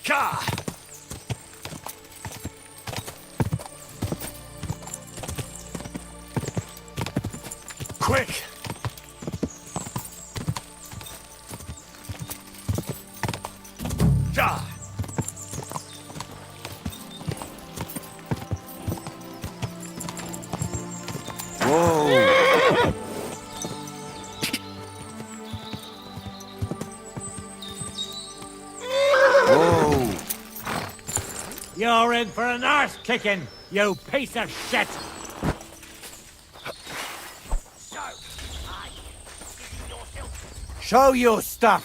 Ka! Quick! Ja! Whoa! Whoa! You're in for an arse kicking, you piece of shit! Show your stuff!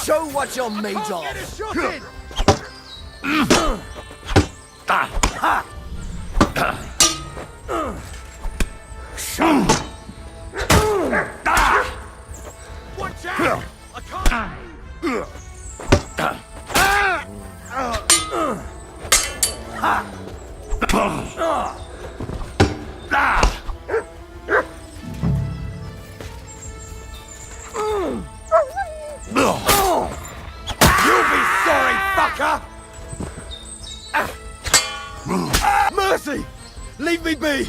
Show what you're made of! Watch out! I can't... You'll be sorry, fucker! Mercy! Leave me be!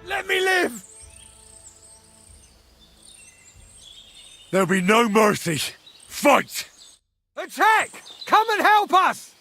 Let me live! There'll be no mercy. Fight! Attack! Come and help us!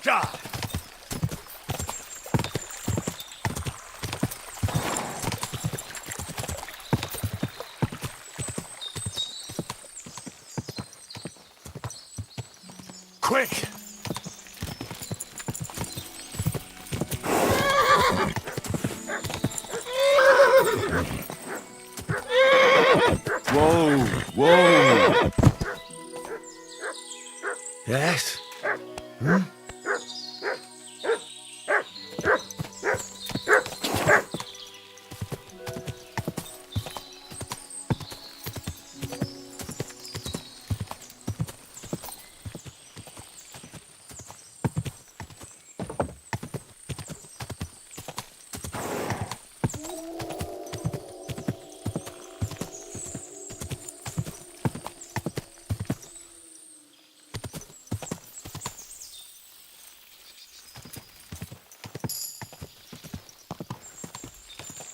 God! Quick! Whoa! Whoa! Yes? Hmm?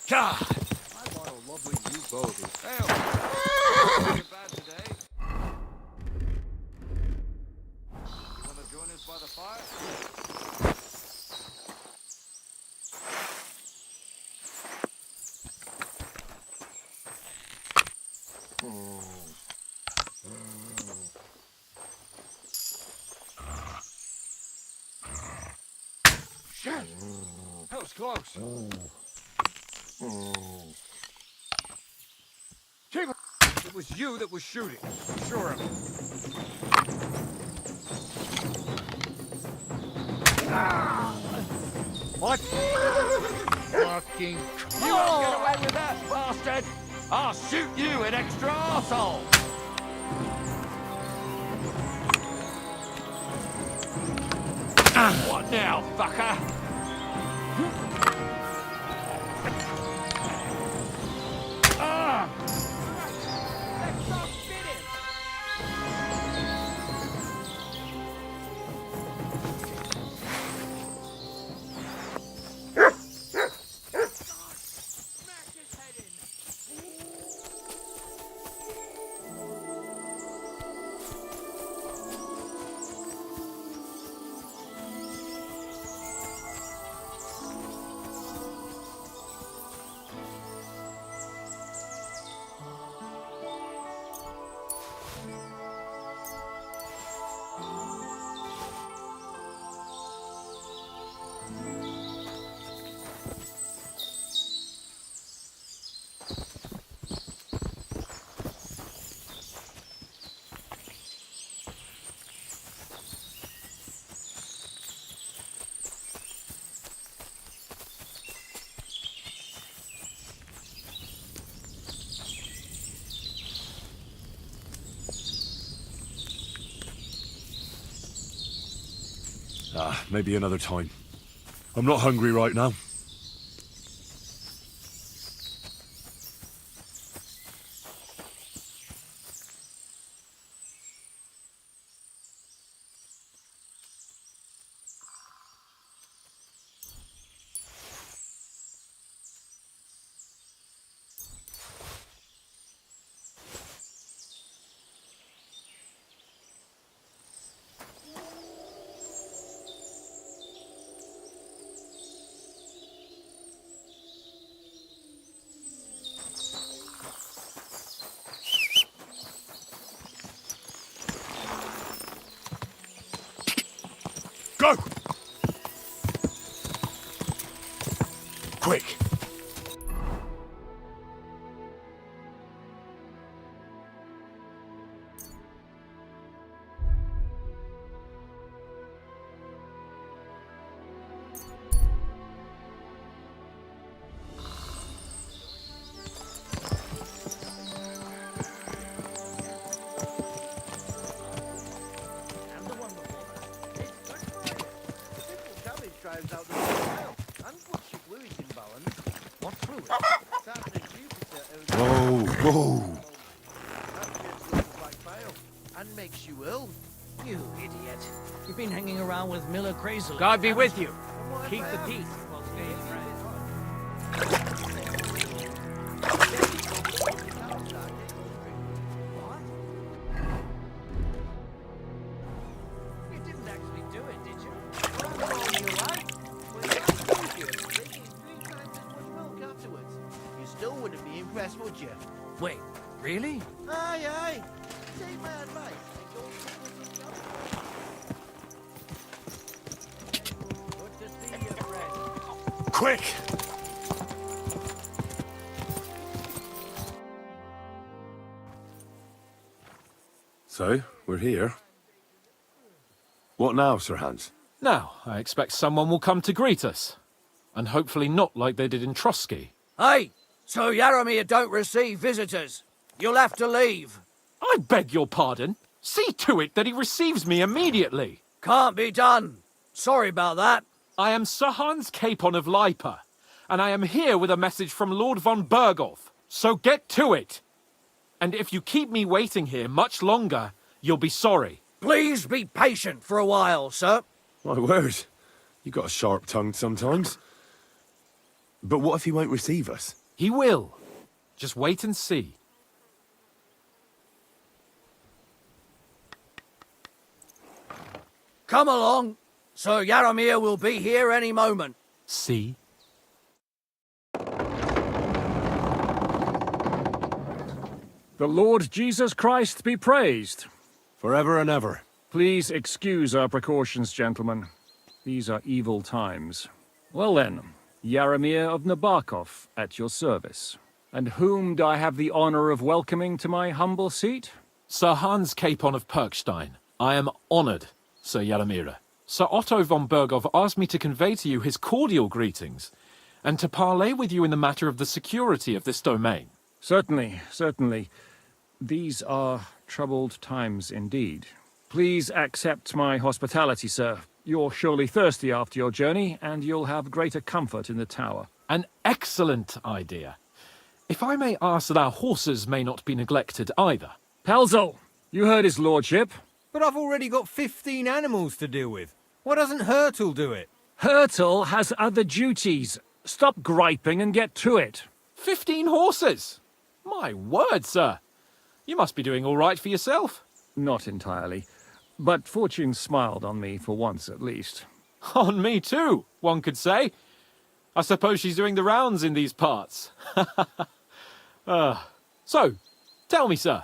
God! I want a lovely new bogey. Hell, bad today. You want to join us by the fire? Shit! That was close. Keep it. It was you that was shooting. I'm sure of it. What? Fucking... You won't get away with that, bastard! I'll shoot you, an extra arsehole! What now, fucker? Maybe another time. I'm not hungry right now. Go! Quick! drives out the tail and puts your fluid in balance. What fluid? Saturn and Jupiter. Whoa, whoa. And makes you ill. You idiot. You've been hanging around with Miller crazily. God be with you. Keep the peace. You didn't actually do it, did you? wouldn't be impressed, would you? Wait, really? Aye, aye. Take my advice and go to Good to see you, friend. Quick! So, we're here. What now, Sir Hans? Now, I expect someone will come to greet us. And hopefully not like they did in Trotsky. Hey, so Yaramir don't receive visitors. You'll have to leave. I beg your pardon. See to it that he receives me immediately. Can't be done. Sorry about that. I am Sir Hans Capon of Lipa, and I am here with a message from Lord von Berghoff. So get to it. And if you keep me waiting here much longer, you'll be sorry. Please be patient for a while, sir. My word. You got a sharp tongue sometimes. But what if he won't receive us? He will. Just wait and see. Come along. Sir Yaramir will be here any moment. See? The Lord Jesus Christ be praised. Forever and ever. Please excuse our precautions, gentlemen. These are evil times. Well then, Yaramir of Nabokov at your service. And whom do I have the honor of welcoming to my humble seat? Sir Hans Capon of Perkstein. I am honored, Sir Yaramir. Sir Otto von Berghoff asked me to convey to you his cordial greetings, and to parley with you in the matter of the security of this domain. Certainly, certainly. These are troubled times indeed. Please accept my hospitality, sir. You're surely thirsty after your journey, and you'll have greater comfort in the tower. An excellent idea. If I may ask that our horses may not be neglected either. Pelzel, you heard his lordship. But I've already got 15 animals to deal with. Why doesn't Hurtle do it? Hurtle has other duties. Stop griping and get to it. 15 horses! My word, sir. You must be doing all right for yourself. Not entirely. But fortune smiled on me for once at least. On me too, one could say. I suppose she's doing the rounds in these parts. So, tell me, sir,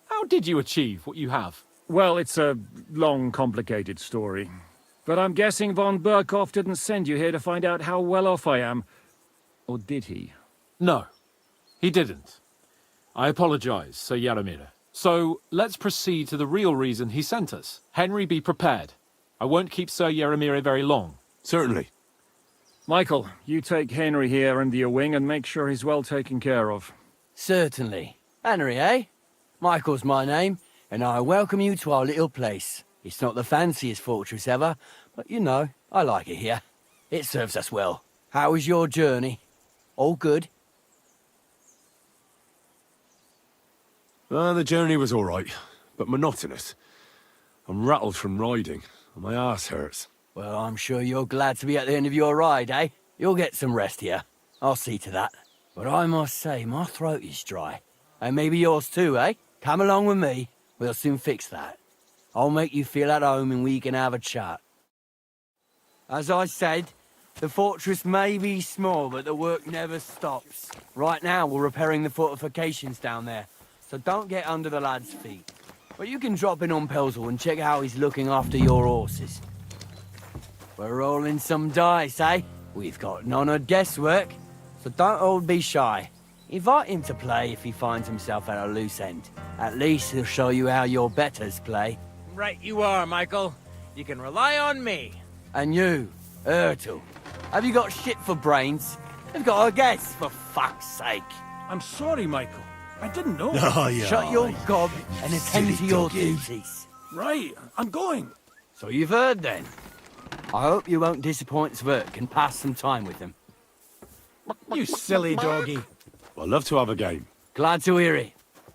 how did you achieve what you have? Well, it's a long, complicated story. But I'm guessing von Berghoff didn't send you here to find out how well off I am. Or did he? No, he didn't. I apologize, Sir Yaramir. So, let's proceed to the real reason he sent us. Henry, be prepared. I won't keep Sir Yaramir very long. Certainly. Michael, you take Henry here under your wing and make sure he's well taken care of. Certainly. Henry, eh? Michael's my name, and I welcome you to our little place. It's not the fanciest fortress ever, but you know, I like it here. It serves us well. How was your journey? All good? The journey was all right, but monotonous. I'm rattled from riding, and my ass hurts. Well, I'm sure you're glad to be at the end of your ride, eh? You'll get some rest here. I'll see to that. But I must say, my throat is dry. And maybe yours too, eh? Come along with me. We'll soon fix that. I'll make you feel at home and we can have a chat. As I said, the fortress may be small, but the work never stops. Right now, we're repairing the fortifications down there, so don't get under the lad's feet. But you can drop in on Pelzel and check how he's looking after your horses. We're rolling some dice, eh? We've got none of guesswork, so don't all be shy. Invite him to play if he finds himself at a loose end. At least he'll show you how your betters play. Right you are, Michael. You can rely on me. And you, Ertul, have you got shit for brains? You've got a guess, for fuck's sake. I'm sorry, Michael. I didn't know. Oh, yeah. Shut your gob and attend to silly your doggy. duties. Right, I'm going. So you've heard then. I hope you won't disappoint Zwerk and pass some time with him. You silly doggy. I'd love to have a game. Glad to hear it.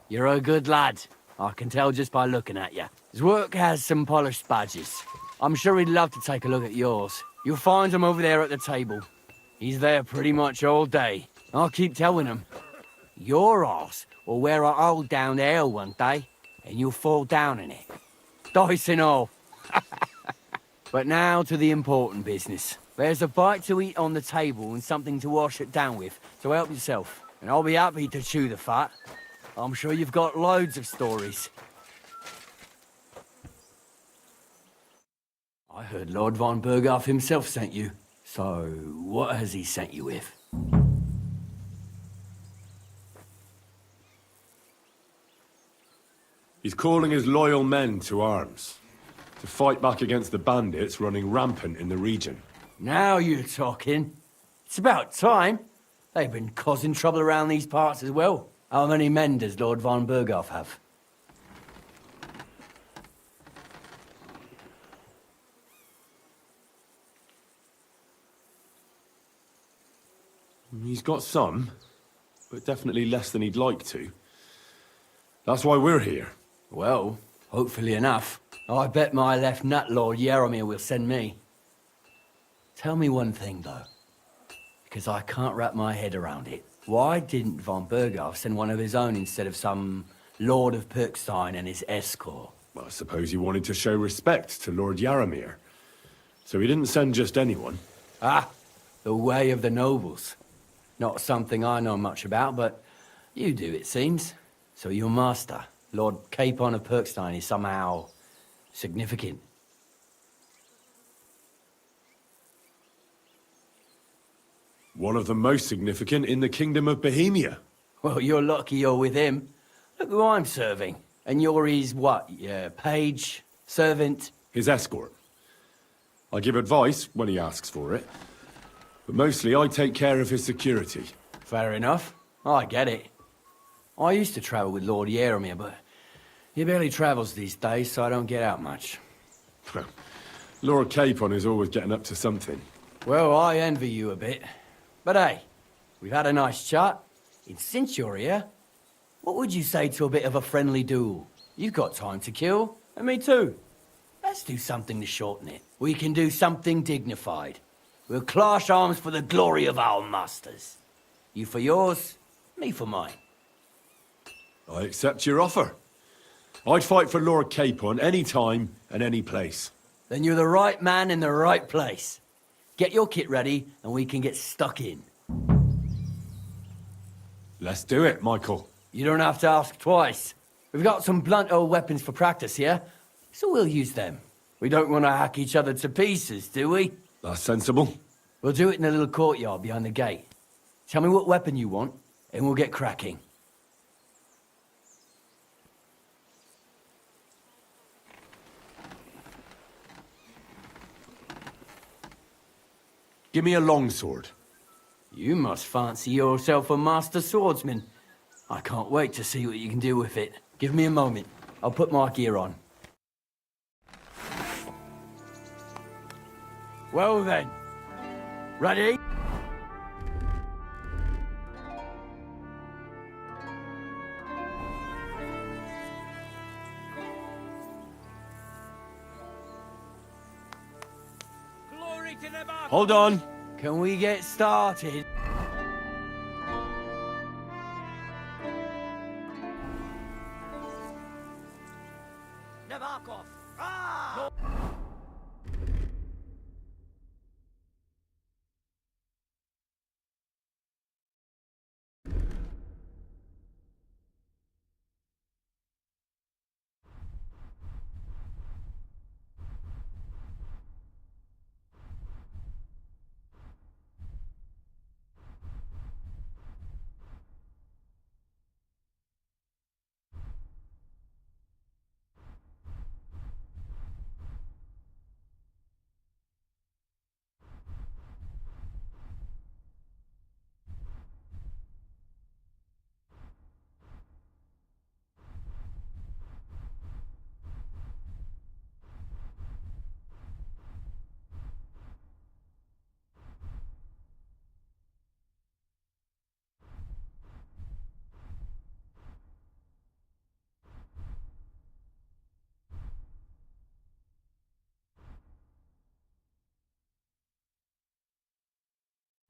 You're a good lad. I can tell just by looking at you. Zwerk has some polished badges. I'm sure he'd love to take a look at yours. You'll find him over there at the table. He's there pretty much all day. I'll keep telling him. Your arse will wear a hole down the hill one day, and you'll fall down in it. Dice and all. But now to the important business. There's a bite to eat on the table and something to wash it down with, so help yourself. And I'll be happy to chew the fat. I'm sure you've got loads of stories. I heard Lord von Berghoff himself sent you. So, what has he sent you with? He's calling his loyal men to arms, to fight back against the bandits running rampant in the region. Now you're talking. It's about time. They've been causing trouble around these parts as well. How many men does Lord von Berghoff have? He's got some, but definitely less than he'd like to. That's why we're here. Well, hopefully enough. I bet my left nut Lord Yaromir will send me. Tell me one thing, though, because I can't wrap my head around it. Why didn't von Berghoff send one of his own instead of some Lord of Pirkstein and his escort? Well, I suppose he wanted to show respect to Lord Yaromir. So he didn't send just anyone. Ah, the way of the nobles. Not something I know much about, but you do, it seems. So your master, Lord Capon of Pirkstein, is somehow significant. One of the most significant in the Kingdom of Bohemia. Well, you're lucky you're with him. Look who I'm serving. And you're his, what, page, servant? His escort. I give advice when he asks for it. But mostly I take care of his security. Fair enough. I get it. I used to travel with Lord Yaromir, but he barely travels these days, so I don't get out much. Lord Capon is always getting up to something. Well, I envy you a bit. But hey, we've had a nice chat. And since you're here, what would you say to a bit of a friendly duel? You've got time to kill, and me too. Let's do something to shorten it. We can do something dignified. We'll clash arms for the glory of our masters. You for yours, me for mine. I accept your offer. I'd fight for Lord Capon any time and any place. Then you're the right man in the right place. Get your kit ready, and we can get stuck in. Let's do it, Michael. You don't have to ask twice. We've got some blunt old weapons for practice here, so we'll use them. We don't want to hack each other to pieces, do we? That's sensible. We'll do it in the little courtyard behind the gate. Tell me what weapon you want, and we'll get cracking. Give me a longsword. You must fancy yourself a master swordsman. I can't wait to see what you can do with it. Give me a moment. I'll put my gear on. Well then. Ready? Glory to the Bar. Hold on. Can we get started? Nabokov. Ah!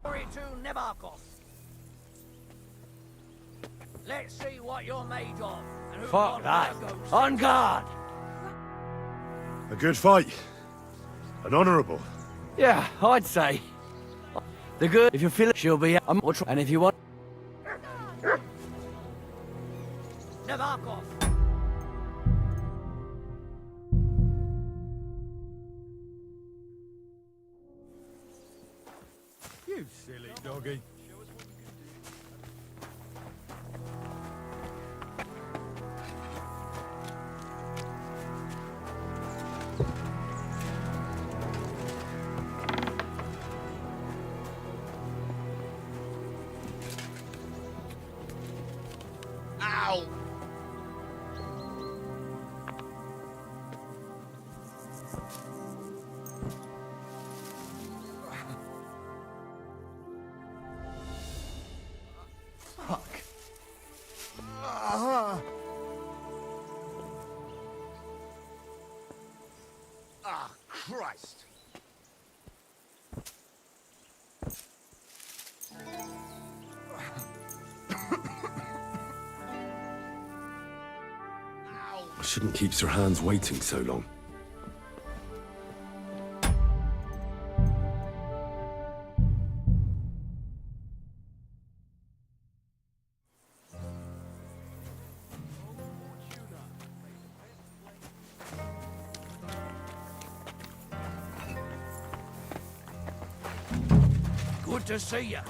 Glory to Nabokov. Let's see what you're made of. And who Fuck got that. Virgos. On guard! A good fight. An honourable. Yeah, I'd say. The good, if you feel it, she'll be... and if you want... Navarkov! You silly doggy. Ow! Fuck. Ah, Christ. I shouldn't keep Sir Hans waiting so long. Good to see you. Some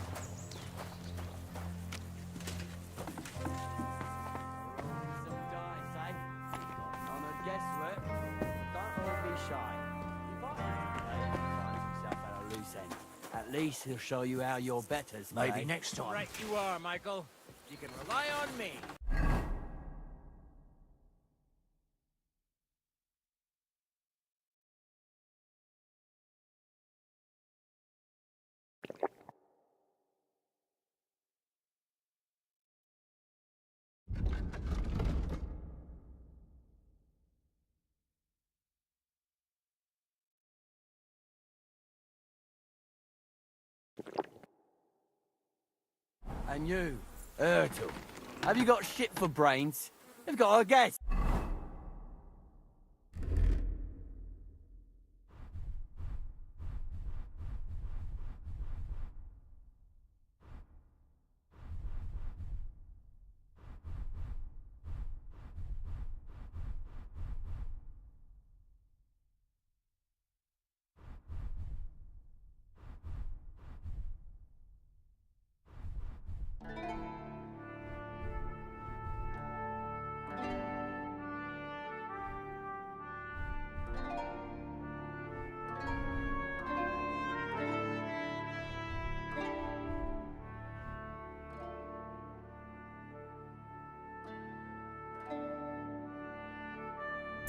dice, eh? On a guesswork. Don't all be shy. If I finds himself at a loose end, at least he'll show you how you're betters, Maybe mate. next time. Right you are, Michael. You can rely on me. And you, Ertl, have you got shit for brains? You've got a guess.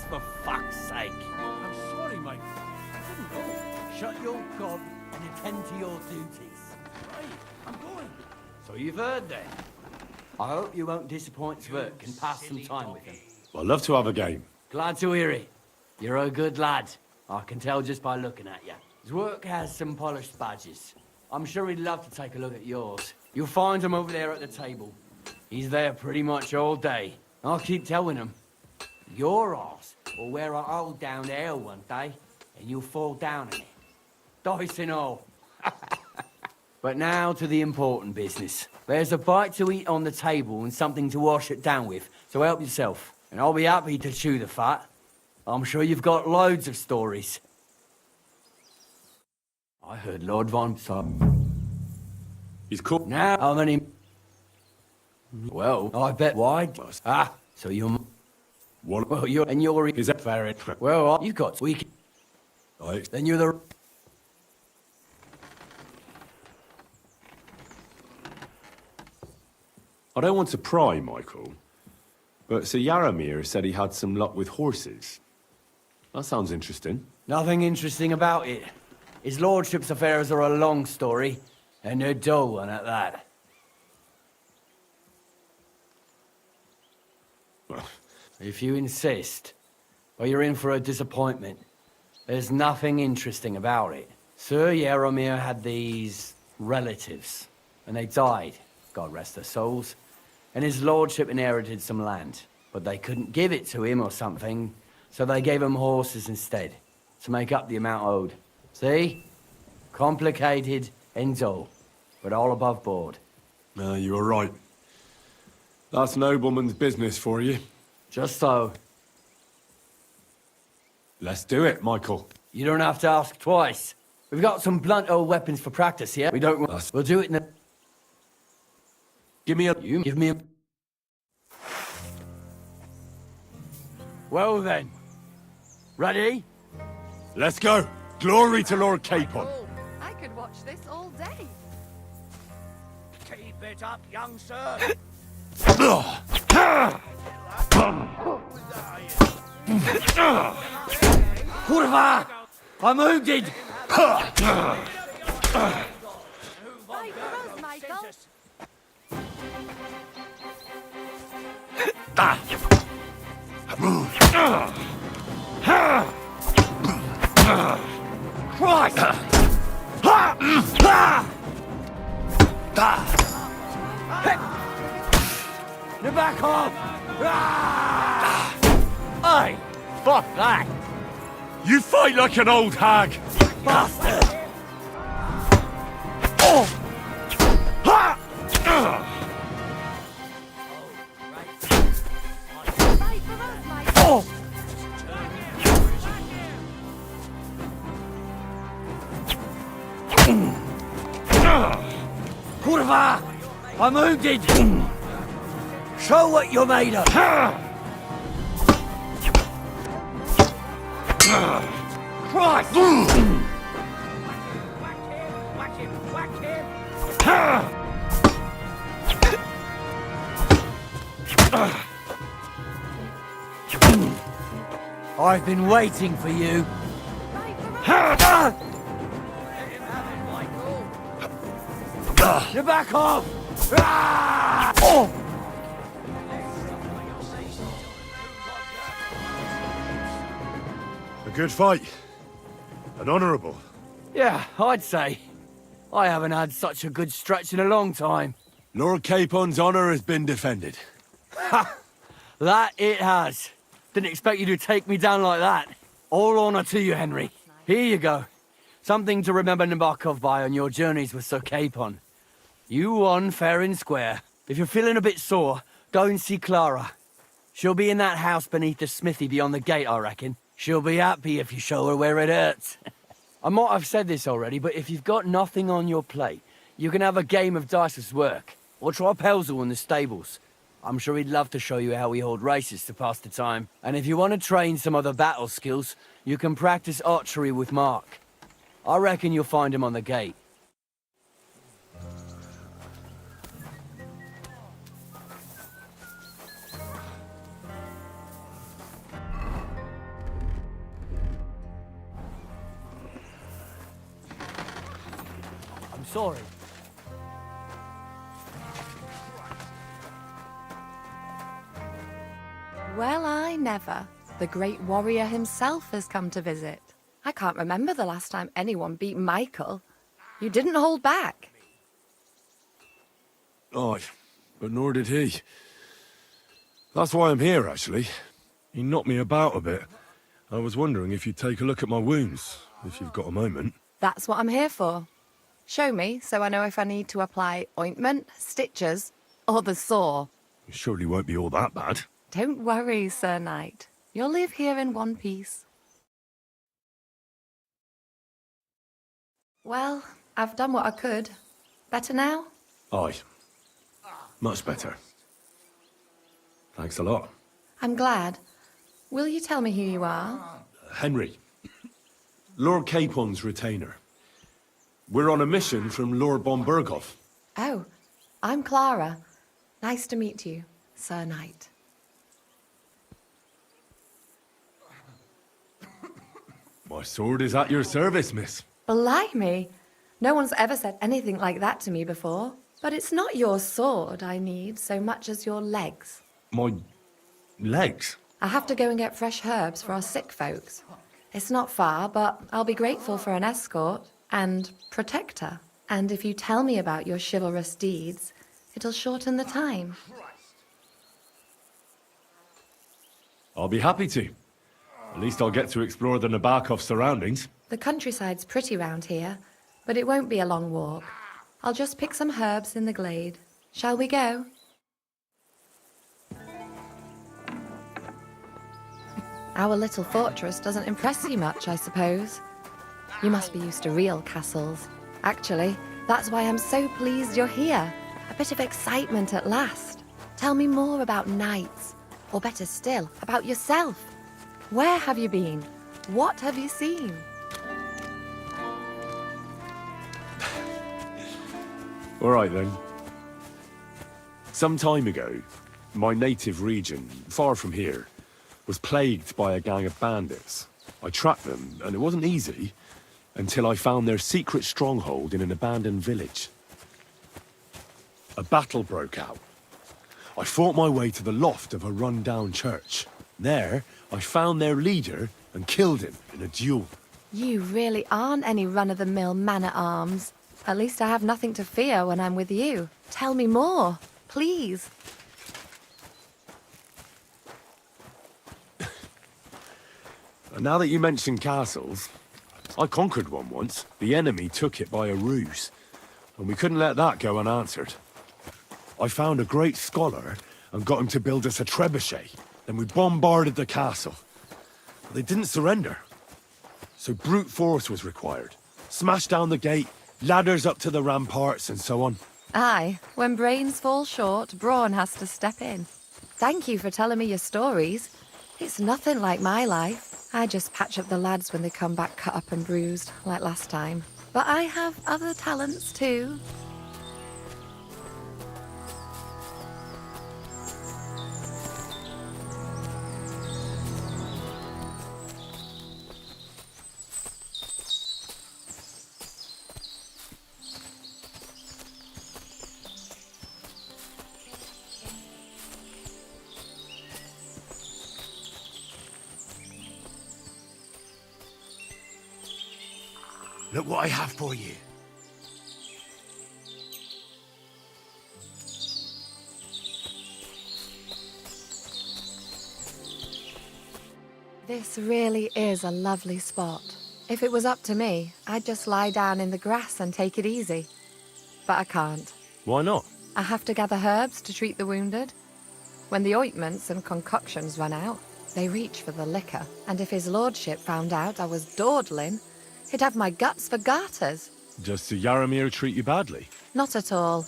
For fuck's sake. I'm sorry, Mike. I didn't know. Shut your gob and attend to your duties. Right, I'm going. So you've heard then. I hope you won't disappoint Zwerk and pass some time with him. I'd love to have a game. Glad to hear it. You're a good lad. I can tell just by looking at you. Zwerk has some polished badges. I'm sure he'd love to take a look at yours. You'll find him over there at the table. He's there pretty much all day. I'll keep telling him. Your arse will wear a hole down there one day, and you'll fall down in it. Dice and all. But now to the important business. There's a bite to eat on the table and something to wash it down with, so help yourself. And I'll be happy to chew the fat. I'm sure you've got loads of stories. I heard Lord Von He's caught. Now, how many... Well, I bet wide. Ah, so you're... One. Well, you're... And you're... Is that Very... Well, you've got weak... I... Then you're the... I don't want to pry, Michael, but Sir Yaramir said he had some luck with horses. That sounds interesting. Nothing interesting about it. His lordship's affairs are a long story, and a dull one at that. Well, If you insist, well, you're in for a disappointment. There's nothing interesting about it. Sir Yaramir had these relatives, and they died, God rest their souls. And his lordship inherited some land, but they couldn't give it to him or something, so they gave him horses instead, to make up the amount owed. See? Complicated and dull, but all above board. you were right. That's nobleman's business for you. Just so. Let's do it, Michael. You don't have to ask twice. We've got some blunt old weapons for practice here. We don't... We'll do it in a... Give me a... You give me a... Well then. Ready? Let's go. Glory to Lord Capon. Oh, I could watch this all day. Keep it up, young sir. Kurva! I'm wounded! Fight for us, Michael. Christ! You're back off! Hey! Fuck that! You fight like an old hag. Bastard! Fight for us, Michael. Kurva! I'm wounded! Show what you're made of! Christ! I've been waiting for you. You're back off! A good fight. An honourable. Yeah, I'd say. I haven't had such a good stretch in a long time. Lord Capon's honour has been defended. That it has. Didn't expect you to take me down like that. All honour to you, Henry. Here you go. Something to remember Nabokov by on your journeys with Sir Capon. You won fair and square. If you're feeling a bit sore, go and see Clara. She'll be in that house beneath the smithy beyond the gate, I reckon. She'll be happy if you show her where it hurts. I might have said this already, but if you've got nothing on your plate, you can have a game of dice's work. Or try Pelzel in the stables. I'm sure he'd love to show you how we hold races to pass the time. And if you want to train some other battle skills, you can practice archery with Mark. I reckon you'll find him on the gate. I'm sorry. Well, I never. The great warrior himself has come to visit. I can't remember the last time anyone beat Michael. You didn't hold back. Oh, but nor did he. That's why I'm here, actually. He knocked me about a bit. I was wondering if you'd take a look at my wounds, if you've got a moment. That's what I'm here for. Show me so I know if I need to apply ointment, stitches, or the saw. It surely won't be all that bad. Don't worry, Sir Knight. You'll live here in one piece. Well, I've done what I could. Better now? Aye. Much better. Thanks a lot. I'm glad. Will you tell me who you are? Henry. Lord Capon's retainer. We're on a mission from Lord Bombergov. Oh, I'm Clara. Nice to meet you, Sir Knight. My sword is at your service, miss. Blimey! No one's ever said anything like that to me before. But it's not your sword I need so much as your legs. My legs? I have to go and get fresh herbs for our sick folks. It's not far, but I'll be grateful for an escort and protector. And if you tell me about your chivalrous deeds, it'll shorten the time. I'll be happy to. At least I'll get to explore the Nabokov surroundings. The countryside's pretty round here, but it won't be a long walk. I'll just pick some herbs in the glade. Shall we go? Our little fortress doesn't impress you much, I suppose. You must be used to real castles. Actually, that's why I'm so pleased you're here. A bit of excitement at last. Tell me more about knights, or better still, about yourself. Where have you been? What have you seen? All right then. Some time ago, my native region, far from here, was plagued by a gang of bandits. I tracked them, and it wasn't easy, until I found their secret stronghold in an abandoned village. A battle broke out. I fought my way to the loft of a run-down church. There, I found their leader and killed him in a duel. You really aren't any run-of-the-mill man-at-arms. At least I have nothing to fear when I'm with you. Tell me more, please. And now that you mention castles, I conquered one once. The enemy took it by a ruse, and we couldn't let that go unanswered. I found a great scholar and got him to build us a trebuchet. Then we bombarded the castle. But they didn't surrender. So brute force was required. Smash down the gate, ladders up to the ramparts, and so on. Aye, when brains fall short, brawn has to step in. Thank you for telling me your stories. It's nothing like my life. I just patch up the lads when they come back cut up and bruised, like last time. But I have other talents too. Look what I have for you. This really is a lovely spot. If it was up to me, I'd just lie down in the grass and take it easy. But I can't. Why not? I have to gather herbs to treat the wounded. When the ointments and concoctions run out, they reach for the liquor. And if his lordship found out I was dawdling, he'd have my guts for garters. Does Sir Yaramir treat you badly? Not at all.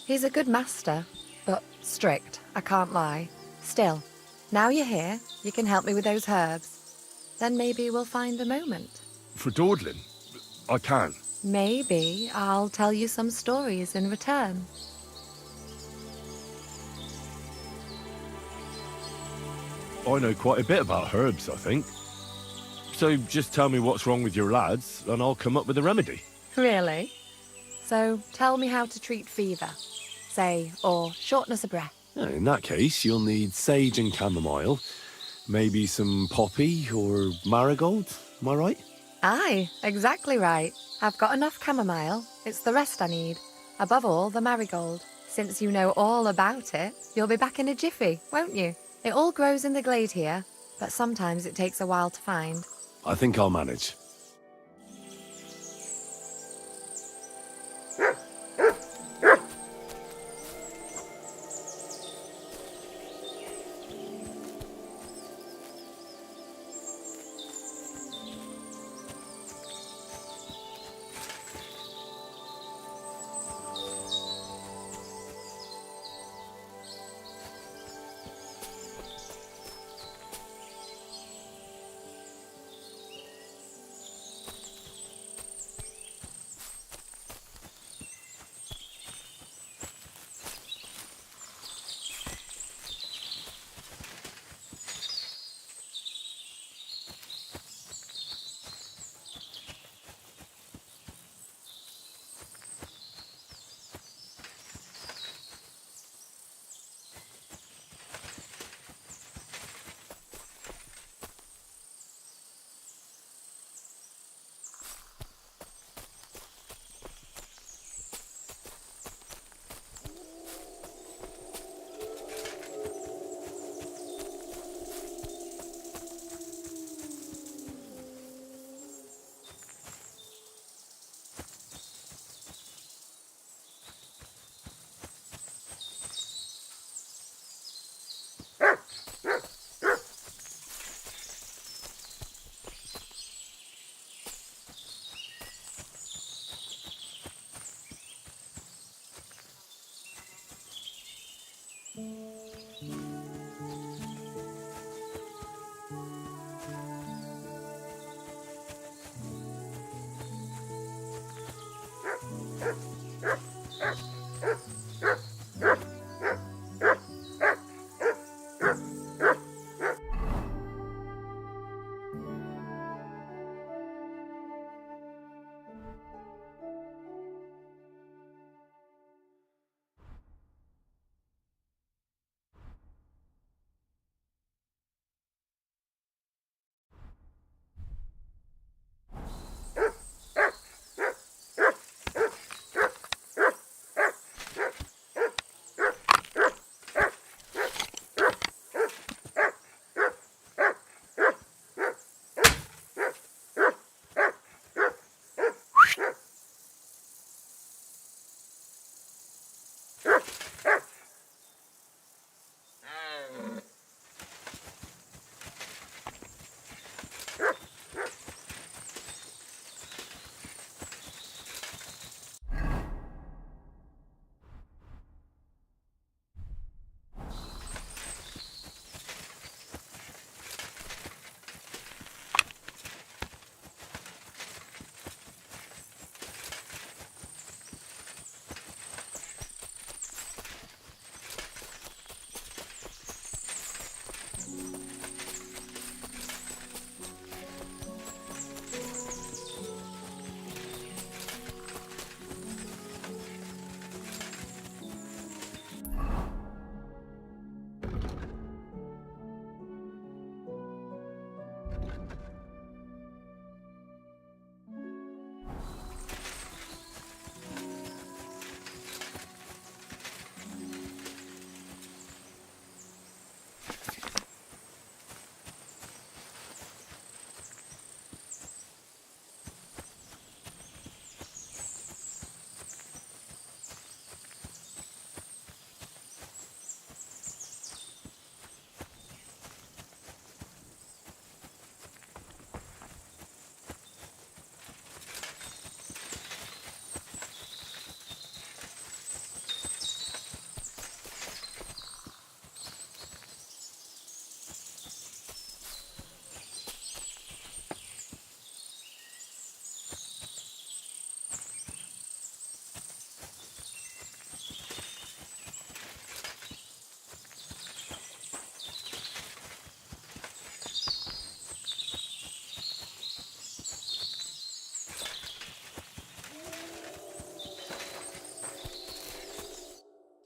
He's a good master, but strict, I can't lie. Still, now you're here, you can help me with those herbs. Then maybe we'll find a moment. For dawdling? I can. Maybe I'll tell you some stories in return. I know quite a bit about herbs, I think. So just tell me what's wrong with your lads, and I'll come up with a remedy. Really? So tell me how to treat fever, say, or shortness of breath. In that case, you'll need sage and chamomile, maybe some poppy or marigold, am I right? Aye, exactly right. I've got enough chamomile. It's the rest I need. Above all, the marigold. Since you know all about it, you'll be back in a jiffy, won't you? It all grows in the glade here, but sometimes it takes a while to find. I think I'll manage.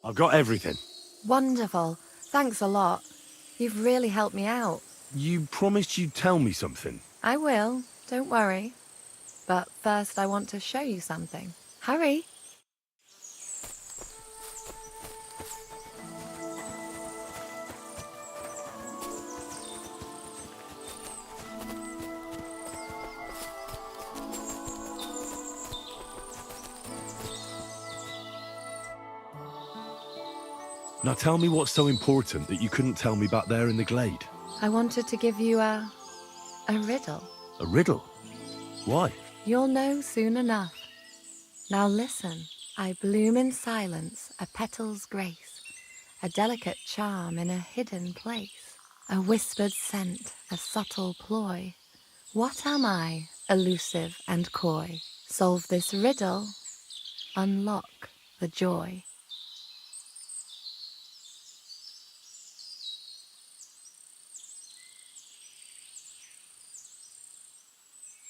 I've got everything. Wonderful. Thanks a lot. You've really helped me out. You promised you'd tell me something. I will. Don't worry. But first I want to show you something. Hurry. Now tell me what's so important that you couldn't tell me back there in the glade. I wanted to give you a riddle. A riddle? Why? You'll know soon enough. Now listen. I bloom in silence, a petal's grace, a delicate charm in a hidden place, a whispered scent, a subtle ploy. What am I, elusive and coy? Solve this riddle, unlock the joy.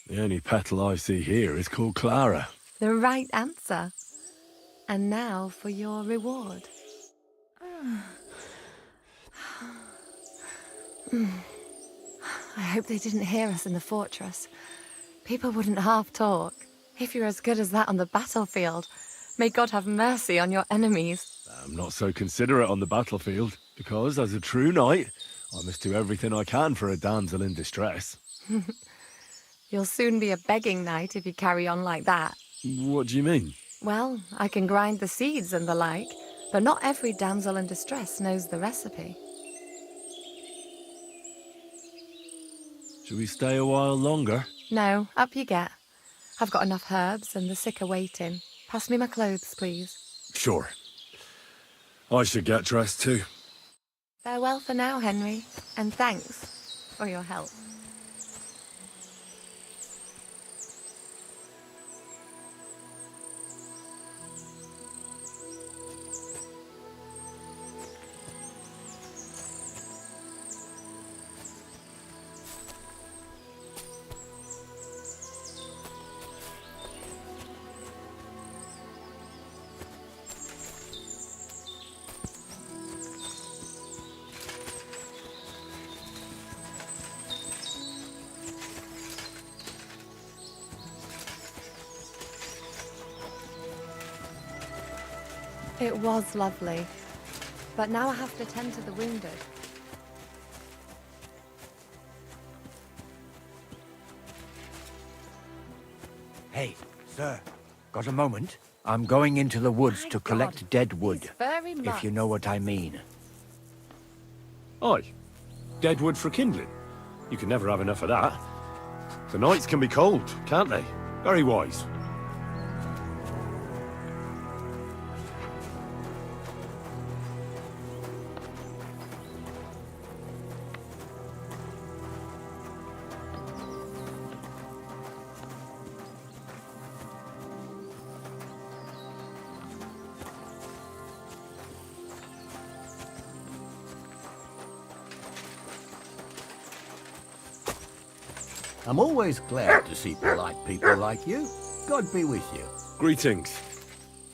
The only petal I see here is called Clara. The right answer. And now for your reward. I hope they didn't hear us in the fortress. People wouldn't half talk. If you're as good as that on the battlefield, may God have mercy on your enemies. I'm not so considerate on the battlefield, because as a true knight, I must do everything I can for a damsel in distress. You'll soon be a begging knight if you carry on like that. What do you mean? Well, I can grind the seeds and the like, but not every damsel in distress knows the recipe. Should we stay a while longer? No, up you get. I've got enough herbs and the sick are waiting. Pass me my clothes, please. Sure. I should get dressed too. Farewell for now, Henry, and thanks for your help. It was lovely, but now I have to tend to the wounded. Hey, sir, got a moment? I'm going into the woods My to collect God, dead wood, these furry if you know what I mean. Aye. Dead wood for kindling. You can never have enough of that. The nights can be cold, can't they? Very wise. I'm always glad to see polite people like you. God be with you. Greetings.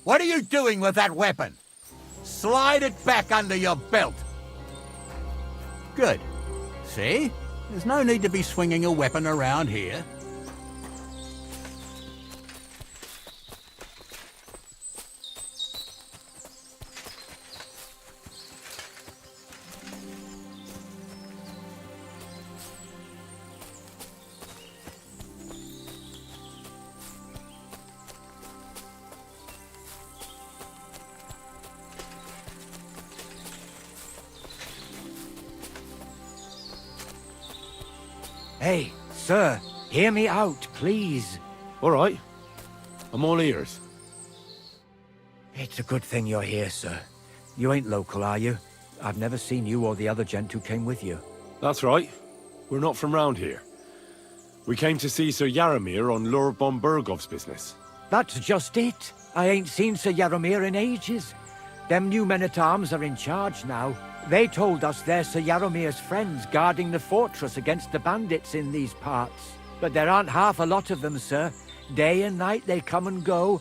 What are you doing with that weapon? Slide it back under your belt. Good. See? There's no need to be swinging a weapon around here. Hey, sir, hear me out, please. All right. I'm all ears. It's a good thing you're here, sir. You ain't local, are you? I've never seen you or the other gent who came with you. That's right. We're not from round here. We came to see Sir Yaramir on Lord von Bergov's business. That's just it. I ain't seen Sir Yaramir in ages. Them new men-at-arms are in charge now. They told us they're Sir Yaramir's friends guarding the fortress against the bandits in these parts. But there aren't half a lot of them, sir. Day and night they come and go.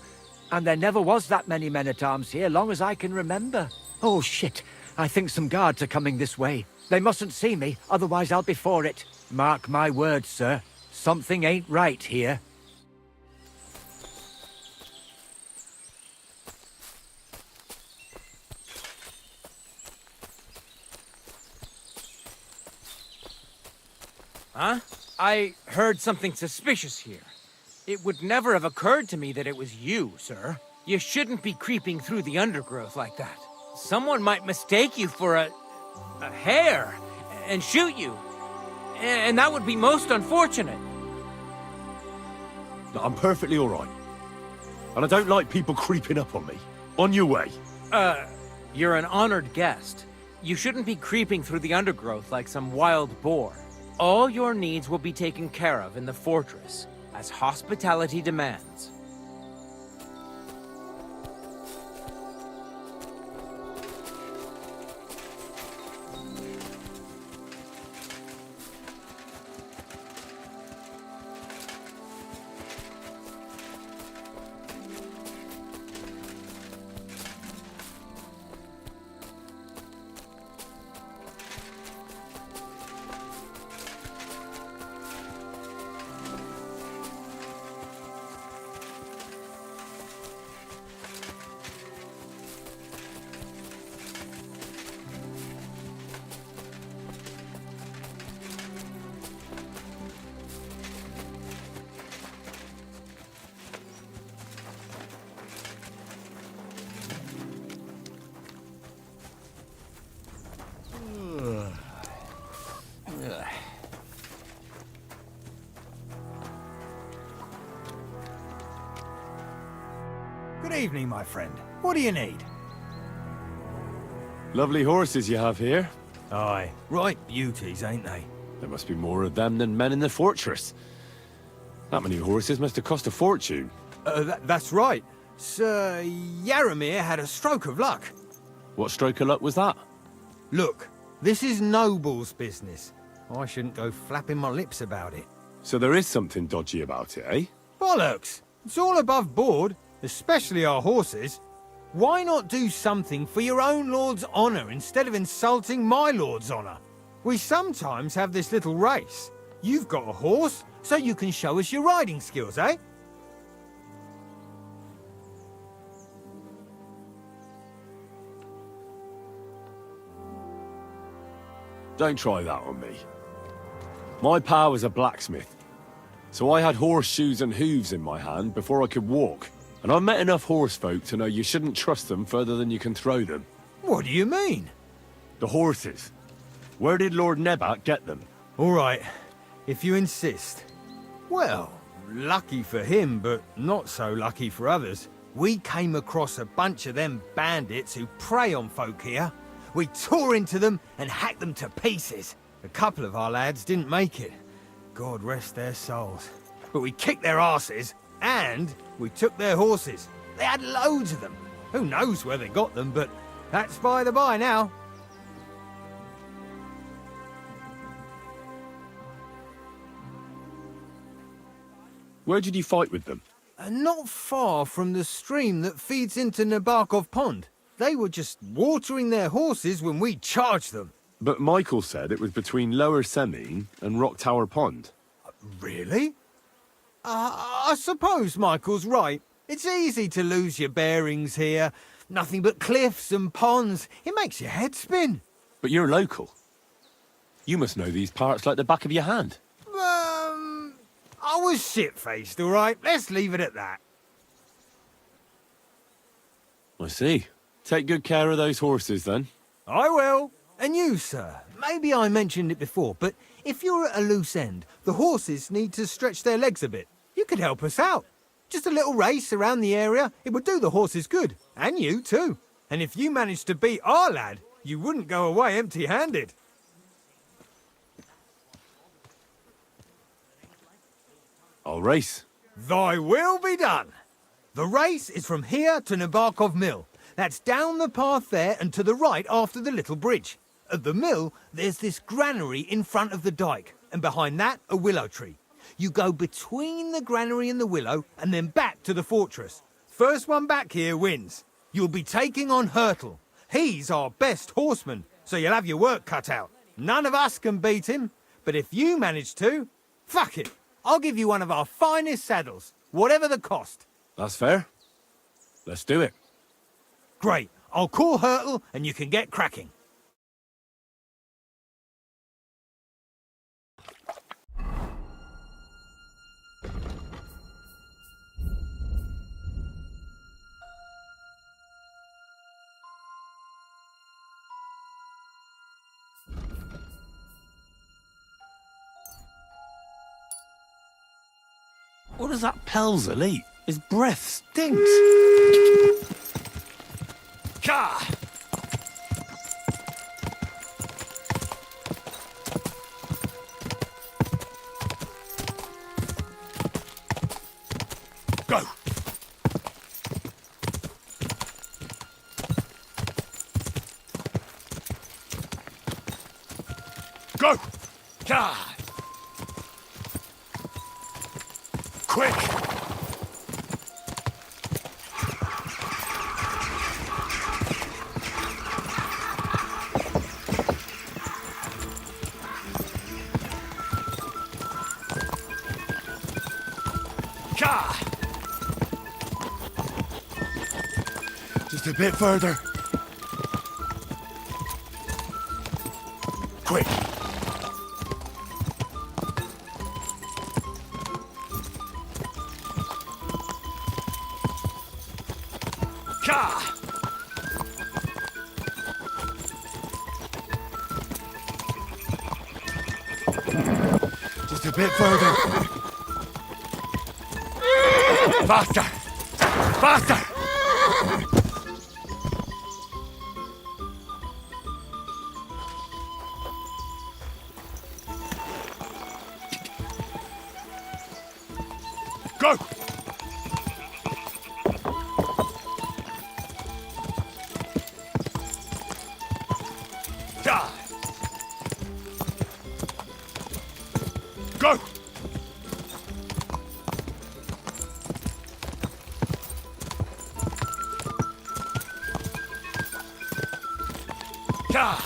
And there never was that many men-at-arms here, long as I can remember. Oh, shit. I think some guards are coming this way. They mustn't see me, otherwise I'll be for it. Mark my words, sir. Something ain't right here. Huh? I heard something suspicious here. It would never have occurred to me that it was you, sir. You shouldn't be creeping through the undergrowth like that. Someone might mistake you for a hare and shoot you. And that would be most unfortunate. No, I'm perfectly all right. And I don't like people creeping up on me. On your way. You're an honored guest. You shouldn't be creeping through the undergrowth like some wild boar. All your needs will be taken care of in the fortress, as hospitality demands. Good evening, my friend. What do you need? Lovely horses you have here. Aye, right beauties, ain't they? There must be more of them than men in the fortress. That many horses must have cost a fortune. That's right. Sir Yaramir had a stroke of luck. What stroke of luck was that? Look, this is noble's business. I shouldn't go flapping my lips about it. So there is something dodgy about it, eh? Bollocks! It's all above board, especially our horses. Why not do something for your own lord's honour instead of insulting my lord's honour? We sometimes have this little race. You've got a horse, so you can show us your riding skills, eh? Don't try that on me. My pa was a blacksmith, so I had horseshoes and hooves in my hand before I could walk. And I've met enough horse folk to know you shouldn't trust them further than you can throw them. What do you mean? The horses. Where did Lord Nebat get them? All right, if you insist. Well, lucky for him, but not so lucky for others. We came across a bunch of them bandits who prey on folk here. We tore into them and hacked them to pieces. A couple of our lads didn't make it. God rest their souls. But we kicked their asses, and we took their horses. They had loads of them. Who knows where they got them, but that's by the by now. Where did you fight with them? Not far from the stream that feeds into Nabarkov Pond. They were just watering their horses when we charged them. But Michael said it was between Lower Semine and Rock Tower Pond. Really? I suppose Michael's right. It's easy to lose your bearings here. Nothing but cliffs and ponds. It makes your head spin. But you're local. You must know these parts like the back of your hand. I was shit-faced, all right? Let's leave it at that. I see. Take good care of those horses, then. I will. And you, sir. Maybe I mentioned it before, but if you're at a loose end, the horses need to stretch their legs a bit. You could help us out. Just a little race around the area. It would do the horses good. And you, too. And if you managed to beat our lad, you wouldn't go away empty-handed. I'll race. Thy will be done. The race is from here to Nabarkov Mill. That's down the path there and to the right after the little bridge. At the mill, there's this granary in front of the dike, and behind that, a willow tree. You go between the granary and the willow, and then back to the fortress. first one back here wins. You'll be taking on Hurtle. He's our best horseman, so you'll have your work cut out. None of us can beat him, but if you manage to, fuck it. I'll give you one of our finest saddles, whatever the cost. That's fair. Let's do it. Great. I'll call Hurtle and you can get cracking. What does that Pelzel eat? His breath stinks. Ka! Go! Go! Ka! Quick! Ka! Just a bit further. Quick! Ka! Just a bit further. Faster! Faster! Go! Die! Go! Die!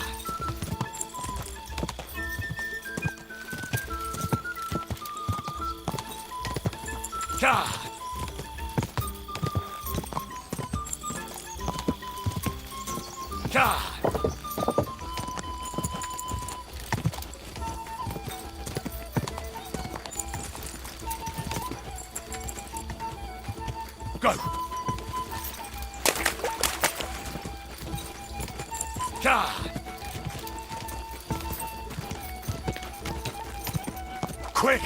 Die! Die! Go! Die! Quick!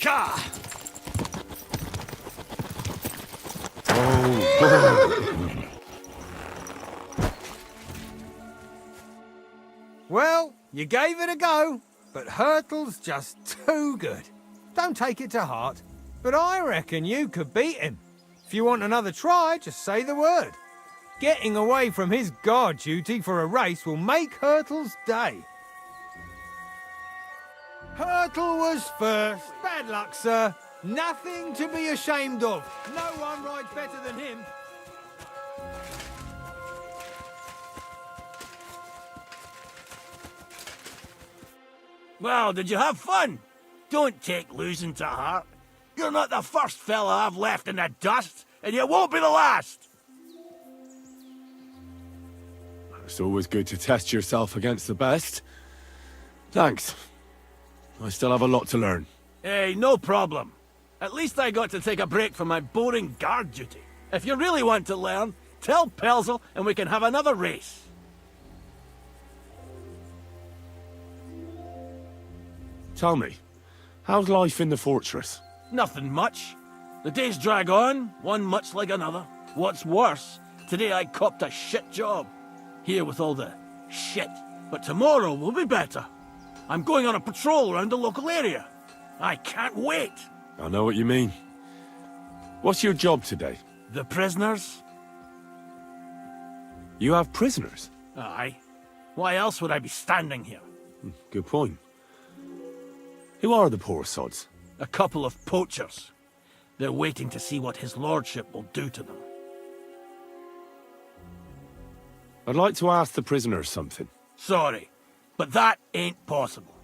Ka! Well, you gave it a go, but Hurtle's just too good. Don't take it to heart, but I reckon you could beat him. If you want another try, just say the word. Getting away from his guard duty for a race will make Hurtle's day. Hurtle was first. Bad luck, sir. Nothing to be ashamed of. No one rides better than him. Well, did you have fun? Don't take losing to heart. You're not the first fella I've left in the dust, and you won't be the last. It's always good to test yourself against the best. Thanks. I still have a lot to learn. Hey, no problem. At least I got to take a break from my boring guard duty. If you really want to learn, tell Pelzel and we can have another race. Tell me, how's life in the fortress? Nothing much. The days drag on, one much like another. What's worse, today I copped a shit job. Here with all the shit. But tomorrow will be better. I'm going on a patrol around the local area. I can't wait. I know what you mean. What's your job today? The prisoners? You have prisoners? Aye. Why else would I be standing here? Good point. Who are the poor sods? A couple of poachers. They're waiting to see what his lordship will do to them. I'd like to ask the prisoners something. Sorry, but that ain't possible.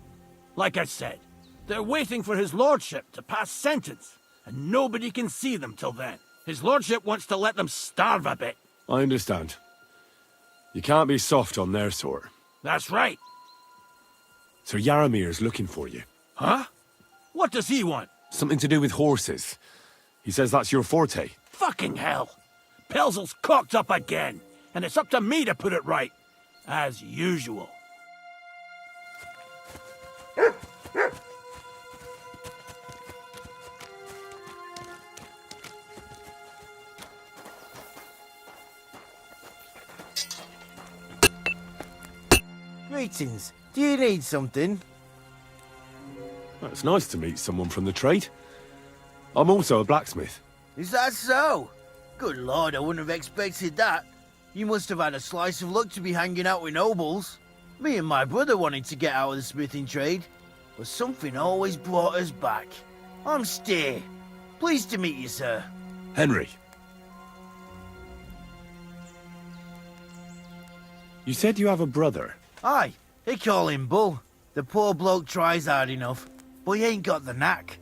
Like I said, they're waiting for his lordship to pass sentence, and nobody can see them till then. His lordship wants to let them starve a bit. I understand. You can't be soft on their sort. That's right. Sir Yaramir's looking for you. Huh? What does he want? Something to do with horses. He says that's your forte. Fucking hell! Pelzel's cocked up again, and it's up to me to put it right. As usual. Greetings. Do you need something? Well, it's nice to meet someone from the trade. I'm also a blacksmith. Is that so? Good lord, I wouldn't have expected that. You must have had a slice of luck to be hanging out with nobles. Me and my brother wanted to get out of the smithing trade, but something always brought us back. I'm Steer. Pleased to meet you, sir. Henry. You said you have a brother. Aye, they call him Bull. The poor bloke tries hard enough, but he ain't got the knack.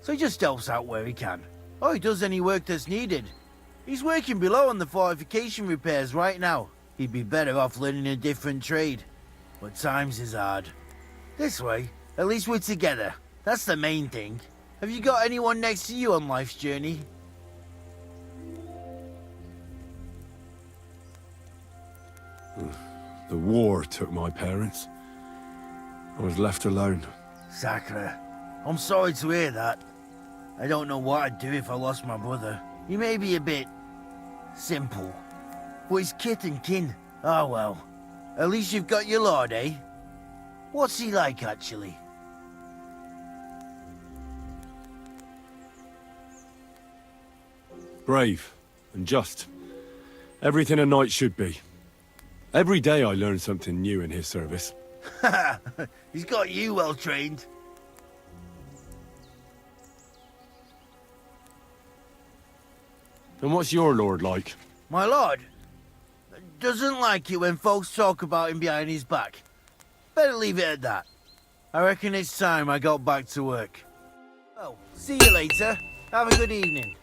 So he just helps out where he can. Or he does any work that's needed. He's working below on the fortification repairs right now. He'd be better off learning a different trade. But times is hard. This way, at least we're together. That's the main thing. Have you got anyone next to you on life's journey? The war took my parents. I was left alone. Sacre. I'm sorry to hear that. I don't know what I'd do if I lost my brother. He may be a bit... simple. But he's kith and kin. Oh well. At least you've got your lord, eh? What's he like, actually? Brave and just. Everything a knight should be. Every day I learn something new in his service. He's got you well trained. And what's your lord like? My lord doesn't like it when folks talk about him behind his back. Better leave it at that. I reckon it's time I got back to work. Oh, see you later. Have a good evening.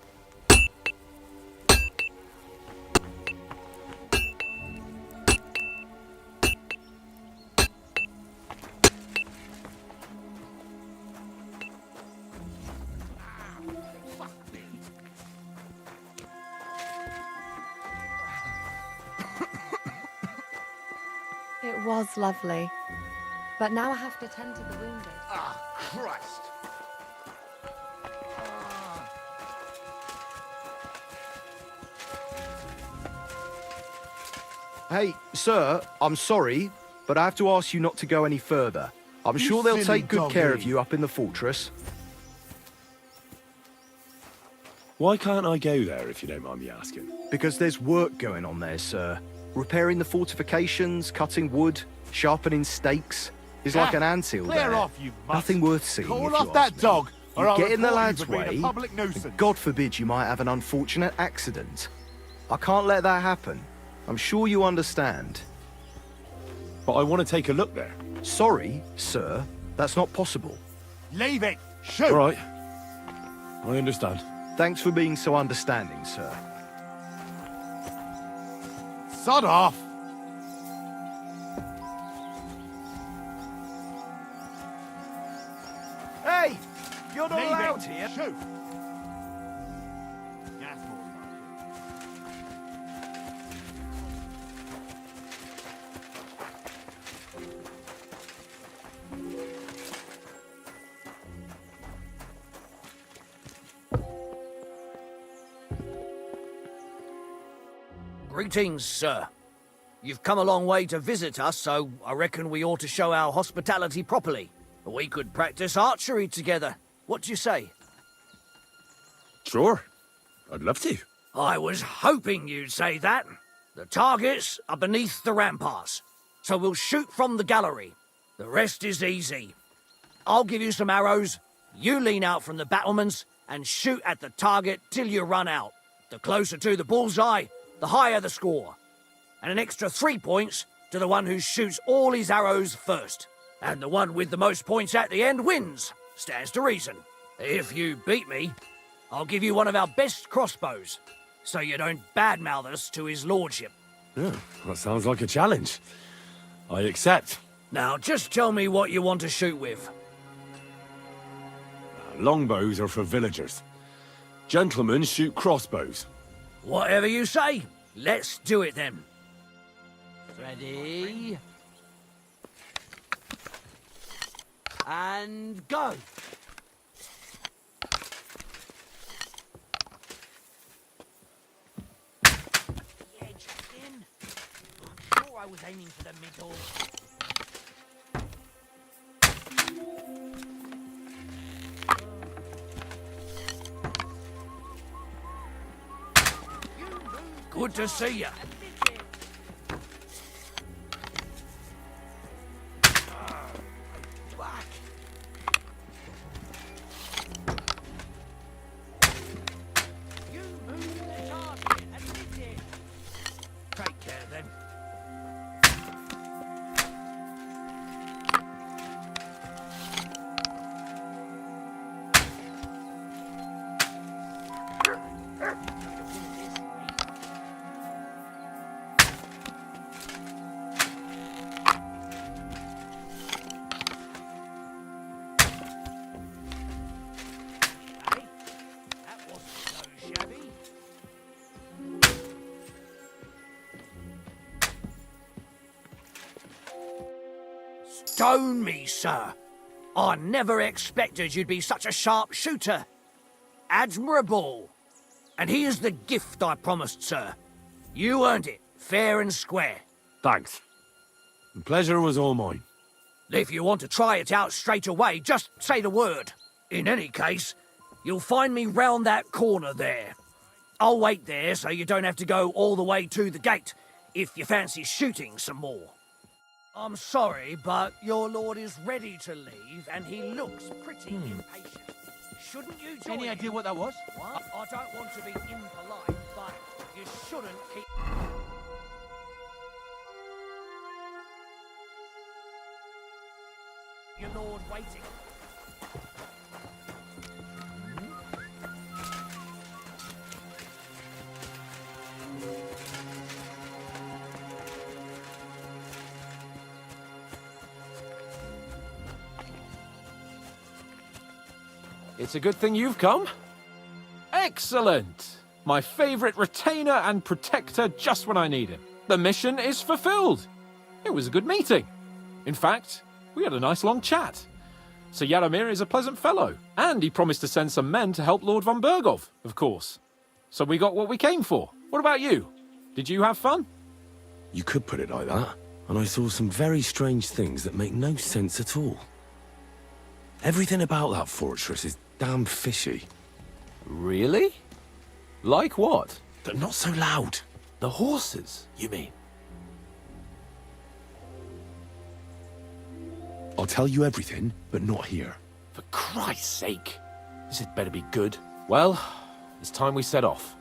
It was lovely. But now I have to tend to the wounded. Ah, Christ! Hey, sir, I'm sorry, but I have to ask you not to go any further. I'm sure they'll silly take good care of doggy. you up in the fortress. Why can't I go there, if you don't mind me asking? Because there's work going on there, sir. Repairing the fortifications, cutting wood, sharpening stakes. Is like an anthill Clear there. off, you mutt. Nothing worth seeing, Call if you off that ask me. dog, or You I'll get in the report you lad's for being a way, public and nuisance. God forbid you might have an unfortunate accident. I can't let that happen. I'm sure you understand. But I want to take a look there. Sorry, sir, that's not possible. Leave it! Shoot! All right. I understand. Thanks for being so understanding, sir. Sod off! Hey! You're not Leave allowed it! here. Shoot! That's more like it. Greetings, sir. You've come a long way to visit us, so I reckon we ought to show our hospitality properly. We could practice archery together. What do you say? Sure. I'd love to. I was hoping you'd say that. The targets are beneath the ramparts. so we'll shoot from the gallery. The rest is easy. I'll give you some arrows, you lean out from the battlements and shoot at the target till you run out. The closer to the bullseye, the higher the score. And an extra 3 points to the one who shoots all his arrows first. And the one with the most points at the end wins. Stands to reason. If you beat me, I'll give you one of our best crossbows, so you don't badmouth us to his lordship. Yeah, that sounds like a challenge. I accept. Now, just tell me what you want to shoot with. Longbows are for villagers. Gentlemen shoot crossbows. Whatever you say. Let's do it then. Ready? And go! Yeah, just in. I'm sure I was aiming for the middle. Good to see you. Take care then. That wasn't so shabby. Stone me, sir. I never expected you'd be such a sharp shooter. Admirable. And here's the gift I promised, sir. You earned it, fair and square. Thanks. The pleasure was all mine. If you want to try it out straight away, just say the word. In any case, you'll find me round that corner there. I'll wait there so you don't have to go all the way to the gate if you fancy shooting some more. I'm sorry, but your lord is ready to leave and he looks pretty impatient. Shouldn't you join Any idea him? what that was? What? I don't want to be impolite, but you shouldn't keep... your lord waiting. It's a good thing you've come. Excellent! My favourite retainer and protector just when I need him. The mission is fulfilled. It was a good meeting. In fact, we had a nice long chat. Sir Yaramir is a pleasant fellow, and he promised to send some men to help Lord von Bergov, of course. So we got what we came for. What about you? Did you have fun? You could put it like that. And I saw some very strange things that make no sense at all. Everything about that fortress is damn fishy. Really? Like what? They're not so loud. The horses, you mean? I'll tell you everything, but not here. For Christ's sake. This had better be good. Well, it's time we set off.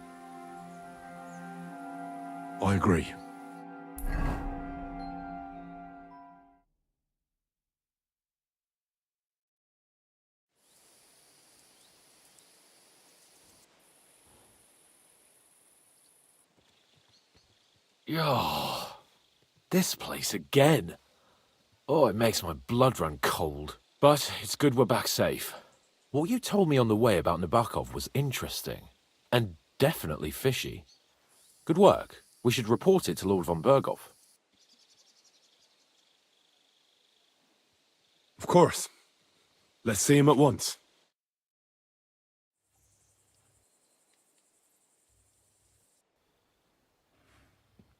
I agree. Oh, this place again. Oh, it makes my blood run cold. But it's good we're back safe. What you told me on the way about Nabokov was interesting. And definitely fishy. Good work. We should report it to Lord von Bergov. Of course. Let's see him at once.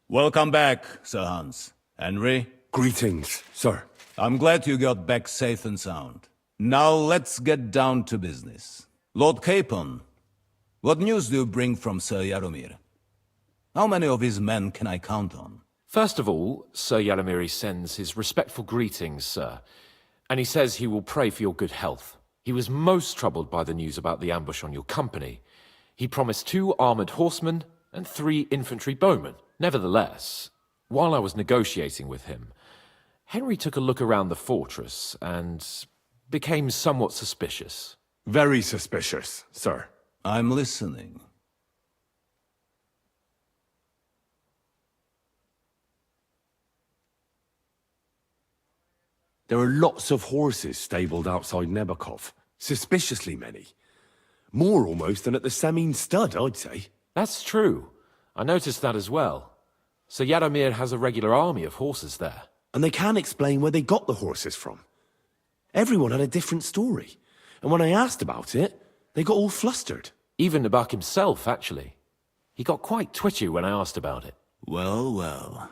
Welcome back, Sir Hans. Henry? Greetings, sir. I'm glad you got back safe and sound. Now let's get down to business. Lord Capon, what news do you bring from Sir Jaromir? How many of his men can I count on? First of all, Sir Yaramiri sends his respectful greetings, sir, and he says he will pray for your good health. He was most troubled by the news about the ambush on your company. He promised 2 armored horsemen and 3 infantry bowmen. Nevertheless, while I was negotiating with him, Henry took a look around the fortress and became somewhat suspicious. Very suspicious, sir. I'm listening. There are lots of horses stabled outside Nebakov. Suspiciously many. More almost than at the Semine stud, I'd say. That's true. I noticed that as well. Sir Yaramir has a regular army of horses there. And they can't explain where they got the horses from. Everyone had a different story. And when I asked about it, they got all flustered. Even Nabak himself, actually. He got quite twitchy when I asked about it. Well, well.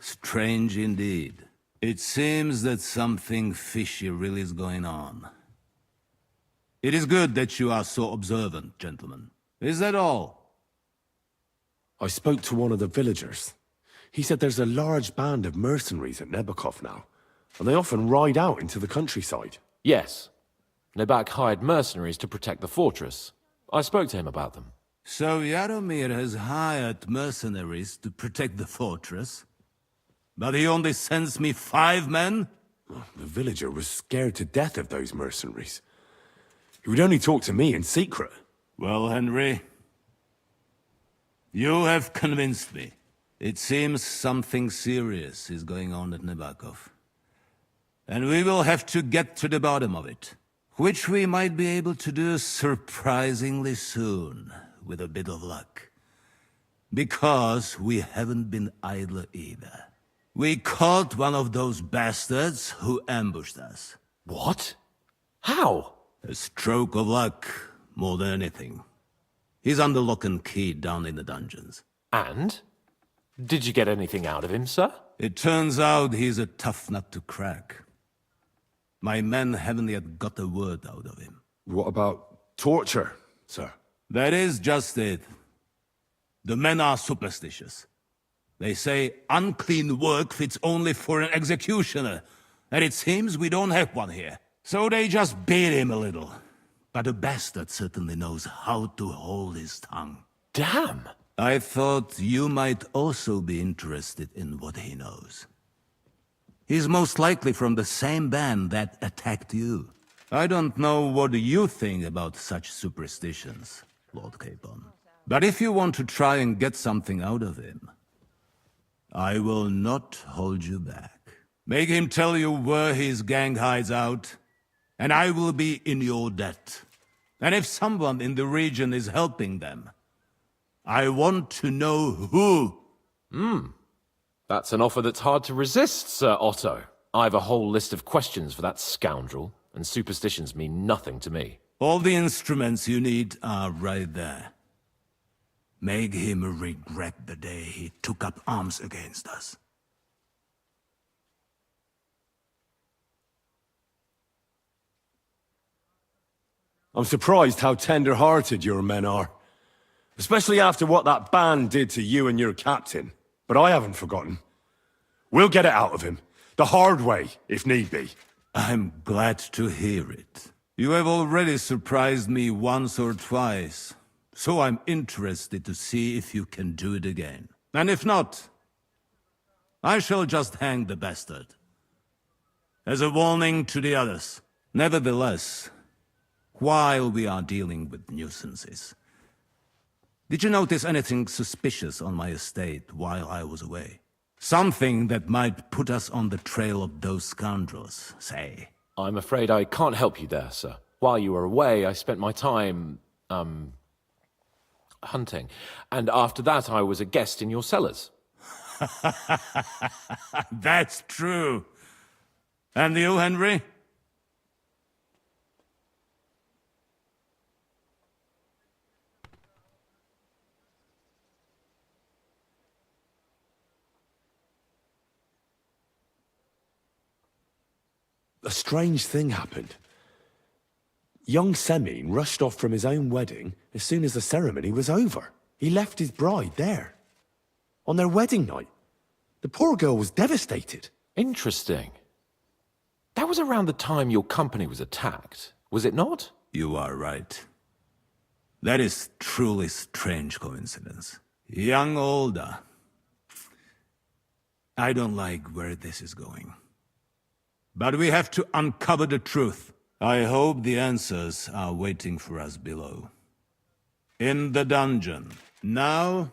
Strange indeed. It seems that something fishy really is going on. It is good that you are so observant, gentlemen. Is that all? I spoke to one of the villagers. He said there's a large band of mercenaries at Nebakov now, and they often ride out into the countryside. Yes. Nabak hired mercenaries to protect the fortress. I spoke to him about them. So Yaromir has hired mercenaries to protect the fortress? But he only sends me 5 men? The villager was scared to death of those mercenaries. He would only talk to me in secret. Well, Henry, you have convinced me. It seems something serious is going on at Nebakov. And we will have to get to the bottom of it. Which we might be able to do surprisingly soon, with a bit of luck. Because we haven't been idle either. We caught one of those bastards who ambushed us. What? How? A stroke of luck, more than anything. He's under lock and key down in the dungeons. And? Did you get anything out of him, sir? It turns out he's a tough nut to crack. My men haven't yet got a word out of him. What about torture, sir? That is just it. The men are superstitious. They say unclean work fits only for an executioner, and it seems we don't have one here. So they just beat him a little. But the bastard certainly knows how to hold his tongue. Damn! I thought you might also be interested in what he knows. He's most likely from the same band that attacked you. I don't know what you think about such superstitions, Lord Capon. But if you want to try and get something out of him, I will not hold you back. Make him tell you where his gang hides out, and I will be in your debt. And if someone in the region is helping them, I want to know who. That's an offer that's hard to resist, Sir Otto. I've a whole list of questions for that scoundrel, and superstitions mean nothing to me. All the instruments you need are right there. Make him regret the day he took up arms against us. I'm surprised how tender-hearted your men are. Especially after what that band did to you and your captain. But I haven't forgotten. We'll get it out of him. The hard way, if need be. I'm glad to hear it. You have already surprised me once or twice. So I'm interested to see if you can do it again. And if not, I shall just hang the bastard. As a warning to the others. Nevertheless, while we are dealing with nuisances, did you notice anything suspicious on my estate while I was away? Something that might put us on the trail of those scoundrels, say. I'm afraid I can't help you there, sir. While you were away, I spent my time, hunting. And after that, I was a guest in your cellars. That's true. And you, Henry? A strange thing happened. Young Semine rushed off from his own wedding as soon as the ceremony was over. He left his bride there. On their wedding night. The poor girl was devastated. Interesting. That was around the time your company was attacked, was it not? You are right. That is truly strange coincidence. Young Olda. I don't like where this is going. But we have to uncover the truth. I hope the answers are waiting for us below. In the dungeon. Now,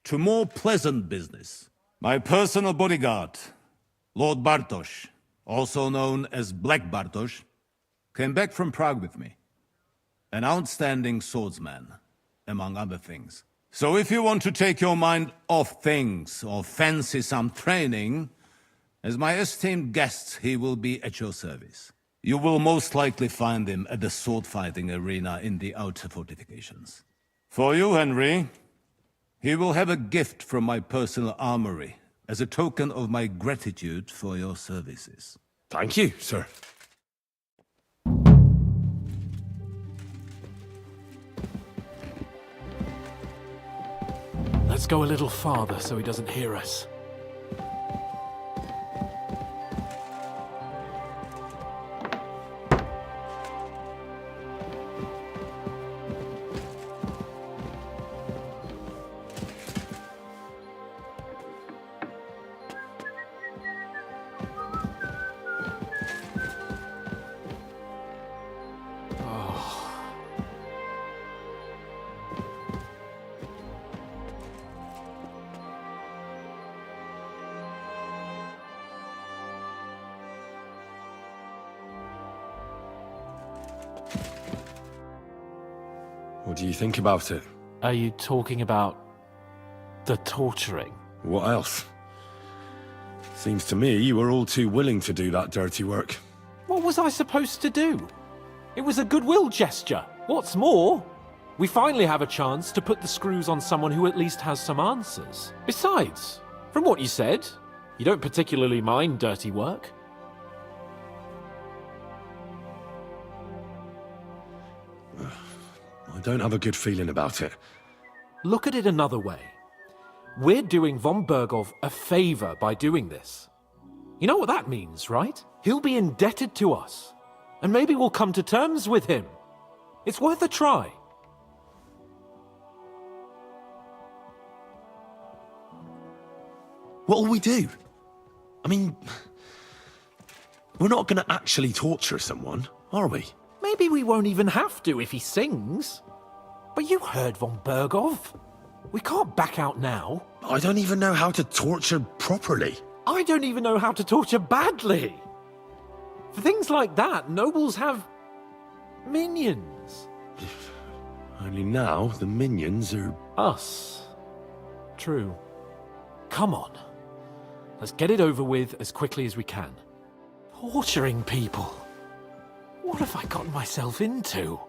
to more pleasant business. My personal bodyguard, Lord Bartosz, also known as Black Bartosz, came back from Prague with me. An outstanding swordsman, among other things. So if you want to take your mind off things or fancy some training, as my esteemed guest, he will be at your service. You will most likely find him at the sword-fighting arena in the outer fortifications. For you, Henry, he will have a gift from my personal armory as a token of my gratitude for your services. Thank you, sir. Let's go a little farther so he doesn't hear us. What do you think about it? Are you talking about the torturing? What else? Seems to me you were all too willing to do that dirty work. What was I supposed to do? It was a goodwill gesture. What's more, we finally have a chance to put the screws on someone who at least has some answers. Besides, from what you said, you don't particularly mind dirty work. I don't have a good feeling about it. Look at it another way. We're doing von Bergov a favor by doing this. You know what that means, right? He'll be indebted to us. And maybe we'll come to terms with him. It's worth a try. What'll we do? I mean, we're not going to actually torture someone, are we? Maybe we won't even have to if he sings. But you heard von Bergov. We can't back out now. I don't even know how to torture properly. I don't even know how to torture badly. For things like that, nobles have minions. Only now the minions are... Us. True. Come on. Let's get it over with as quickly as we can. Torturing people. What have I gotten myself into?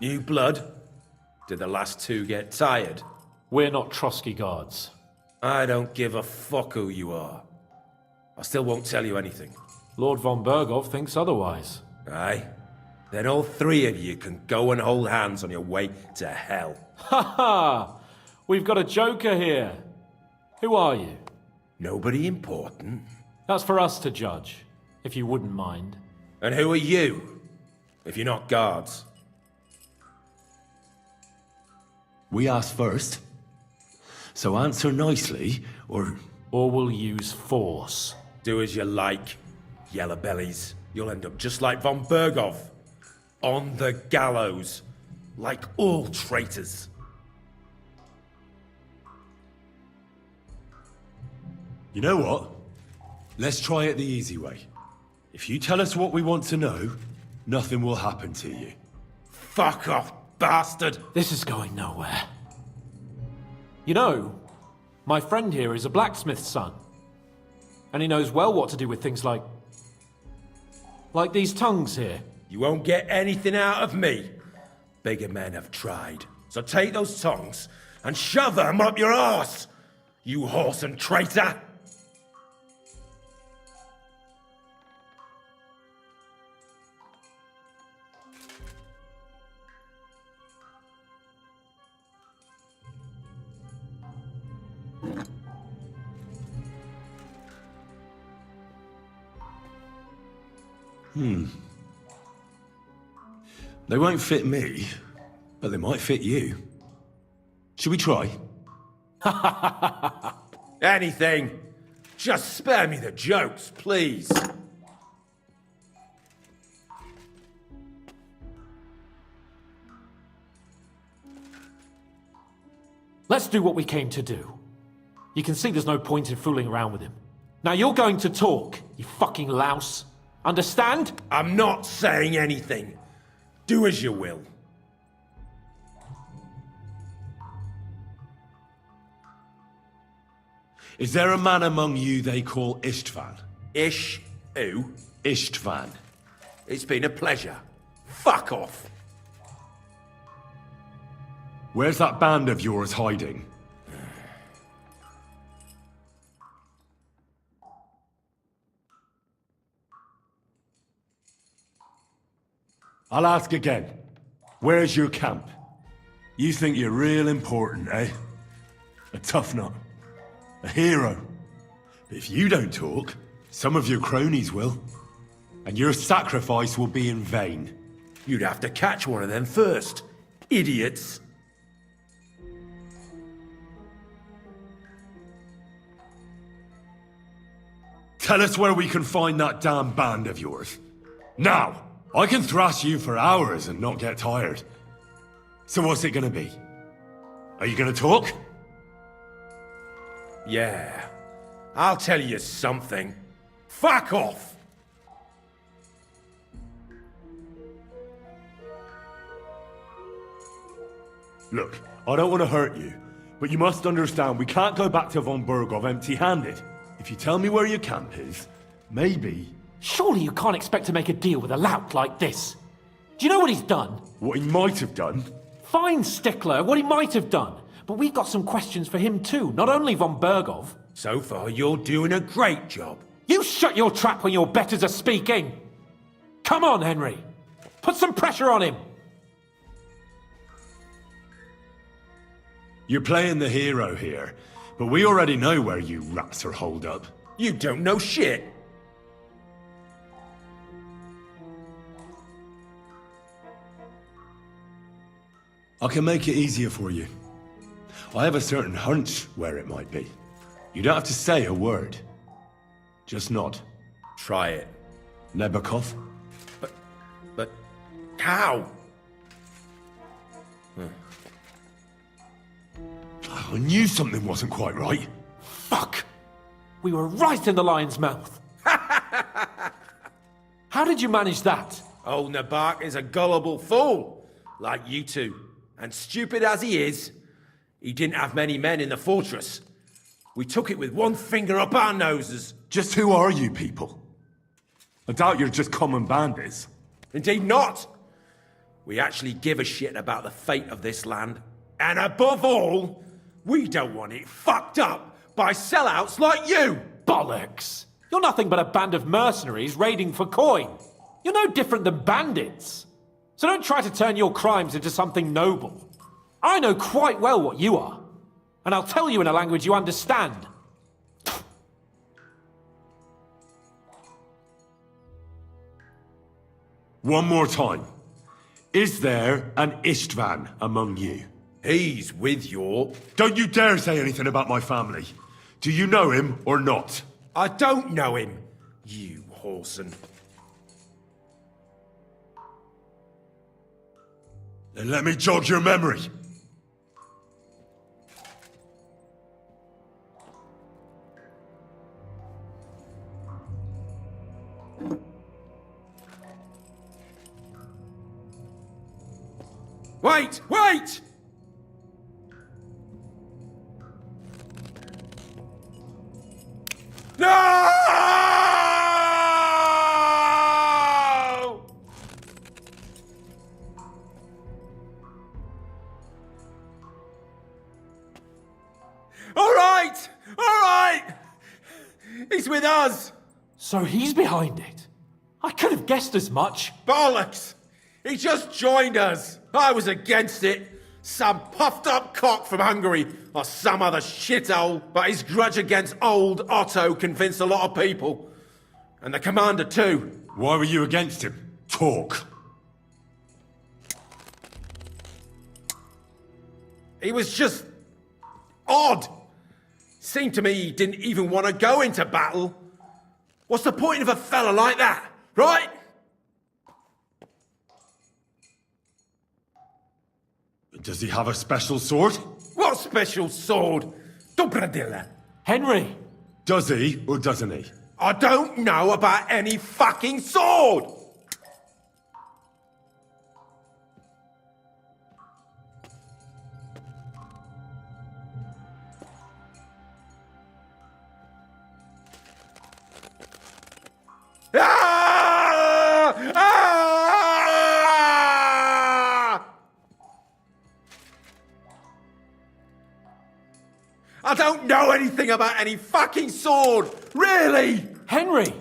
New blood? Did the last two get tired? We're not Trotsky guards. I don't give a fuck who you are. I still won't tell you anything. Lord von Bergov thinks otherwise. Aye? Then all three of you can go and hold hands on your way to hell. Ha ha! We've got a joker here. Who are you? Nobody important. That's for us to judge, if you wouldn't mind. And who are you, if you're not guards? We asked first. So answer nicely, or... Or we'll use force. Do as you like, yellow bellies. You'll end up just like von Bergov. On the gallows. Like all traitors. You know what? Let's try it the easy way. If you tell us what we want to know, nothing will happen to you. Fuck off, bastard! This is going nowhere. You know, my friend here is a blacksmith's son. And he knows well what to do with things like these tongues here. You won't get anything out of me. Bigger men have tried. So take those tongs and shove them up your arse, you horse and traitor! They won't fit me, but they might fit you. Should we try? Anything. Just spare me the jokes, please. Let's do what we came to do. You can see there's no point in fooling around with him. Now you're going to talk, you fucking louse. Understand? I'm not saying anything. Do as you will. Is there a man among you they call Istvan? Ish who? Istvan. It's been a pleasure. Fuck off. Where's that band of yours hiding? I'll ask again. Where's your camp? You think you're real important, eh? A tough nut. A hero. But if you don't talk, some of your cronies will. And your sacrifice will be in vain. You'd have to catch one of them first. Idiots. Tell us where we can find that damn band of yours. Now! I can thrash you for hours and not get tired. So what's it gonna be? Are you gonna talk? Yeah. I'll tell you something. Fuck off! Look, I don't want to hurt you, but you must understand we can't go back to von Bergov empty-handed. If you tell me where your camp is, maybe... Surely you can't expect to make a deal with a lout like this. Do you know what he's done? What he might have done? Fine, Stickler, what he might have done. But we've got some questions for him too, not only von Bergov. So far, you're doing a great job. You shut your trap when your betters are speaking! Come on, Henry! Put some pressure on him! You're playing the hero here, but we already know where you rats are holed up. You don't know shit! I can make it easier for you. I have a certain hunch where it might be. You don't have to say a word. Just nod. Try it. Nebakov? But... how? I knew something wasn't quite right. Fuck! We were right in the lion's mouth. How did you manage that? Old Nabark is a gullible fool, like you two. And stupid as he is, he didn't have many men in the fortress. We took it with one finger up our noses. Just who are you people? I doubt you're just common bandits. Indeed not. We actually give a shit about the fate of this land. And above all, we don't want it fucked up by sellouts like you! Bollocks! You're nothing but a band of mercenaries raiding for coin. You're no different than bandits. So don't try to turn your crimes into something noble. I know quite well what you are. And I'll tell you in a language you understand. One more time. Is there an Istvan among you? He's with your... Don't you dare say anything about my family. Do you know him or not? I don't know him, you whoreson. Then let me jog your memory. Wait! Wait! No! All right! All right! He's with us! So he's behind it? I could have guessed as much. Bollocks! He just joined us! I was against it! Some puffed up cock from Hungary, or some other shithole, but his grudge against old Otto convinced a lot of people. And the commander too. Why were you against him? Talk. He was just... odd. Seemed to me he didn't even want to go into battle. What's the point of a fella like that, right? Does he have a special sword? What special sword? Dobradilla. Henry! Does he or doesn't he? I don't know about any fucking sword! Ah! Ah! I don't know anything about any fucking sword! Really! Henry!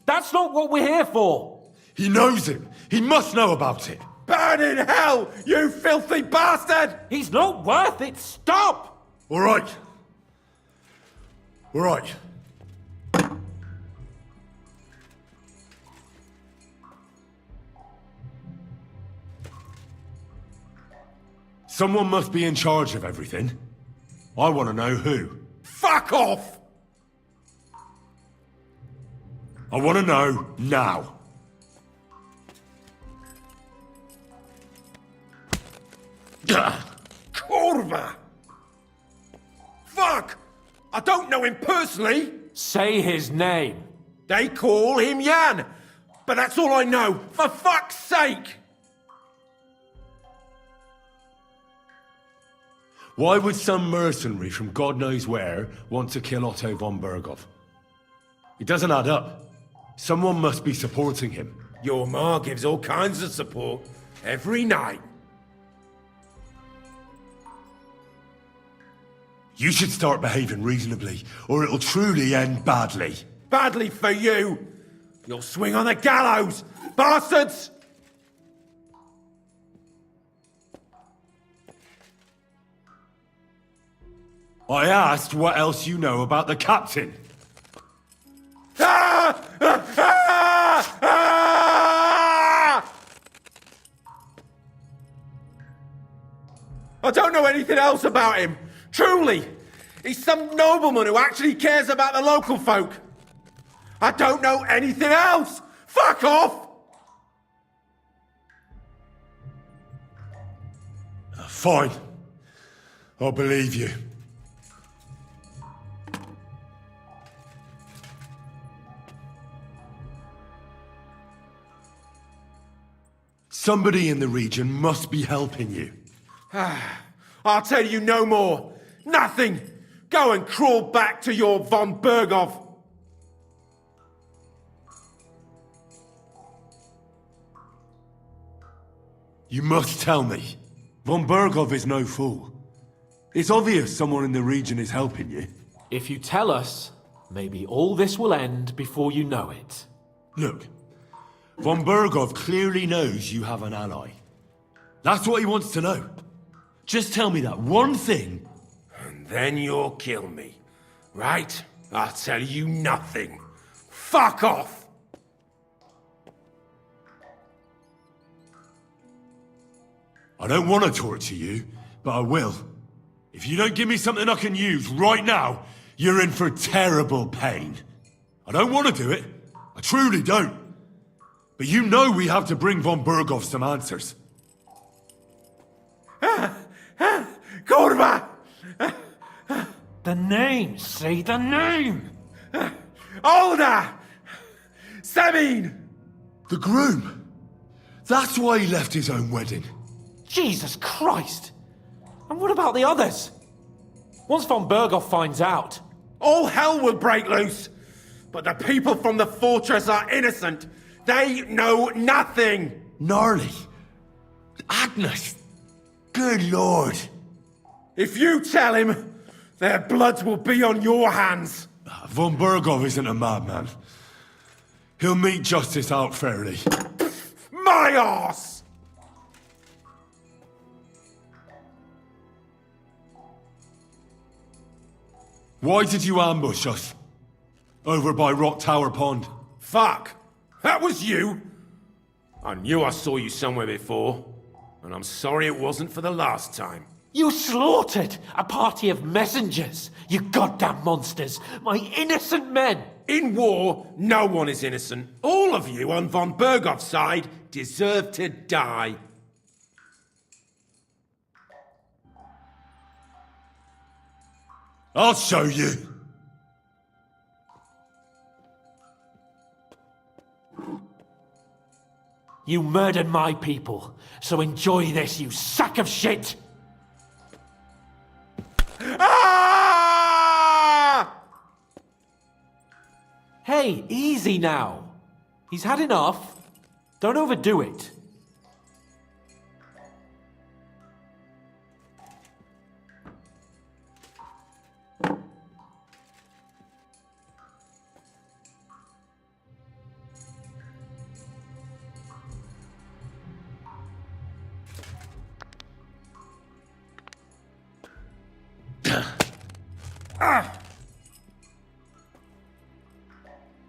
That's not what we're here for! He knows him! He must know about it! Burn in hell, you filthy bastard! He's not worth it! Stop! All right. All right. Someone must be in charge of everything. I want to know who. Fuck off! I want to know now. Kurva! Fuck! I don't know him personally. Say his name. They call him Jan, but that's all I know. For fuck's sake! Why would some mercenary from God knows where want to kill Otto von Berghoff? It doesn't add up. Someone must be supporting him. Your ma gives all kinds of support every night. You should start behaving reasonably, or it'll truly end badly. Badly for you! You'll swing on the gallows, bastards! I asked what else you know about the captain. Ah! Ah! Ah! Ah! I don't know anything else about him. Truly. He's some nobleman who actually cares about the local folk. I don't know anything else. Fuck off! Fine. I'll believe you. Somebody in the region must be helping you. I'll tell you no more. Nothing. Go and crawl back to your von Berghoff. You must tell me. Von Berghoff is no fool. It's obvious someone in the region is helping you. If you tell us, maybe all this will end before you know it. Look, Von Berghoff clearly knows you have an ally. That's what he wants to know. Just tell me that one thing. And then you'll kill me. Right? I'll tell you nothing. Fuck off! I don't want to torture you, but I will. If you don't give me something I can use right now, you're in for terrible pain. I don't want to do it. I truly don't. But you know we have to bring Von Berghoff some answers. Kurva! The name! Say the name! Olda! Sabine! The groom! That's why he left his own wedding. Jesus Christ! And what about the others? Once Von Berghoff finds out... All hell will break loose! But the people from the fortress are innocent! They know nothing! Gnarly. Agnes. Good lord. If you tell him, their blood will be on your hands! Von Berghoff isn't a madman. He'll meet justice out fairly. My arse! Why did you ambush us? Over by Rock Tower Pond. Fuck! That was you! I knew I saw you somewhere before, and I'm sorry it wasn't for the last time. You slaughtered a party of messengers, you goddamn monsters! My innocent men! In war, no one is innocent. All of you on Von Berghoff's side deserve to die. I'll show you. You murdered my people, so enjoy this, you sack of shit! Ah! Hey, easy now. He's had enough. Don't overdo it.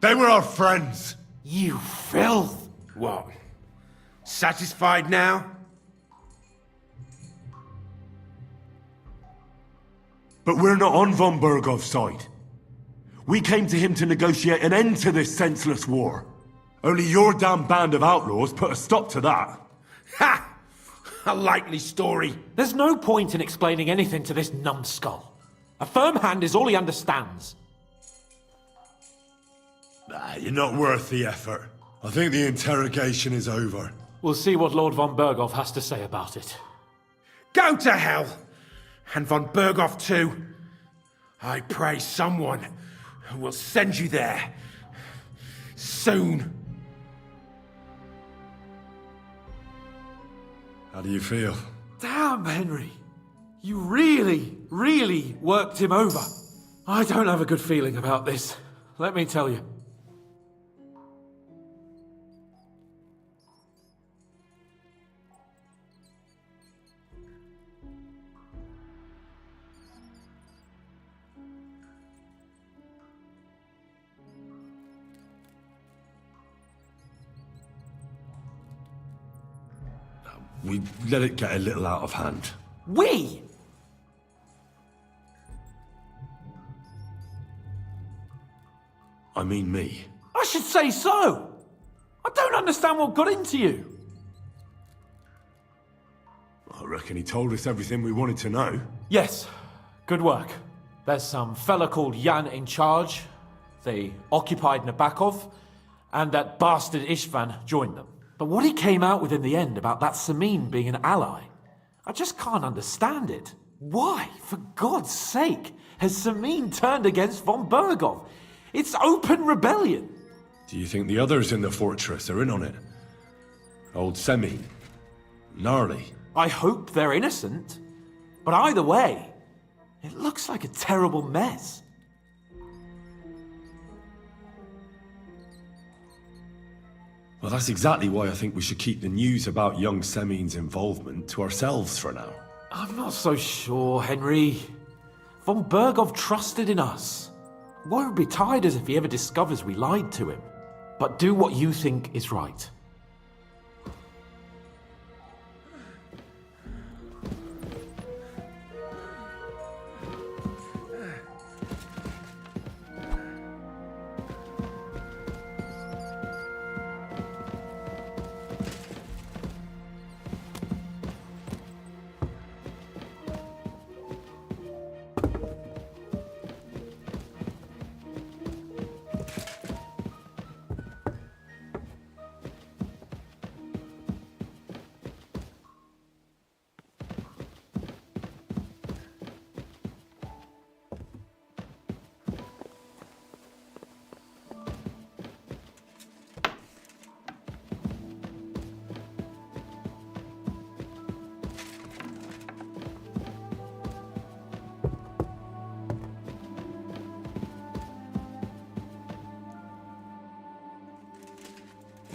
They were our friends. You filth! What? Satisfied now? But we're not on Von Berghoff's side. We came to him to negotiate an end to this senseless war. Only your damn band of outlaws put a stop to that. Ha! A likely story. There's no point in explaining anything to this numbskull. A firm hand is all he understands. You're not worth the effort. I think the interrogation is over. We'll see what Lord Von Berghoff has to say about it. Go to hell! And Von Berghoff too. I pray someone will send you there. Soon. How do you feel? Damn, Henry. You really, really worked him over. I don't have a good feeling about this. Let me tell you. We let it get a little out of hand. We? I mean me. I should say so. I don't understand what got into you. I reckon he told us everything we wanted to know. Yes, good work. There's some fella called Jan in charge. They occupied Nabokov, and that bastard Istvan joined them. But what he came out with in the end about that Samin being an ally, I just can't understand it. Why, for God's sake, has Samin turned against Von Berghoff? It's open rebellion. Do you think the others in the fortress are in on it? Old Semi? Gnarly. I hope they're innocent. But either way, it looks like a terrible mess. Well, that's exactly why I think we should keep the news about young Semin's involvement to ourselves for now. I'm not so sure, Henry. Von Bergov trusted in us. Won't be tired as if he ever discovers we lied to him. But do what you think is right.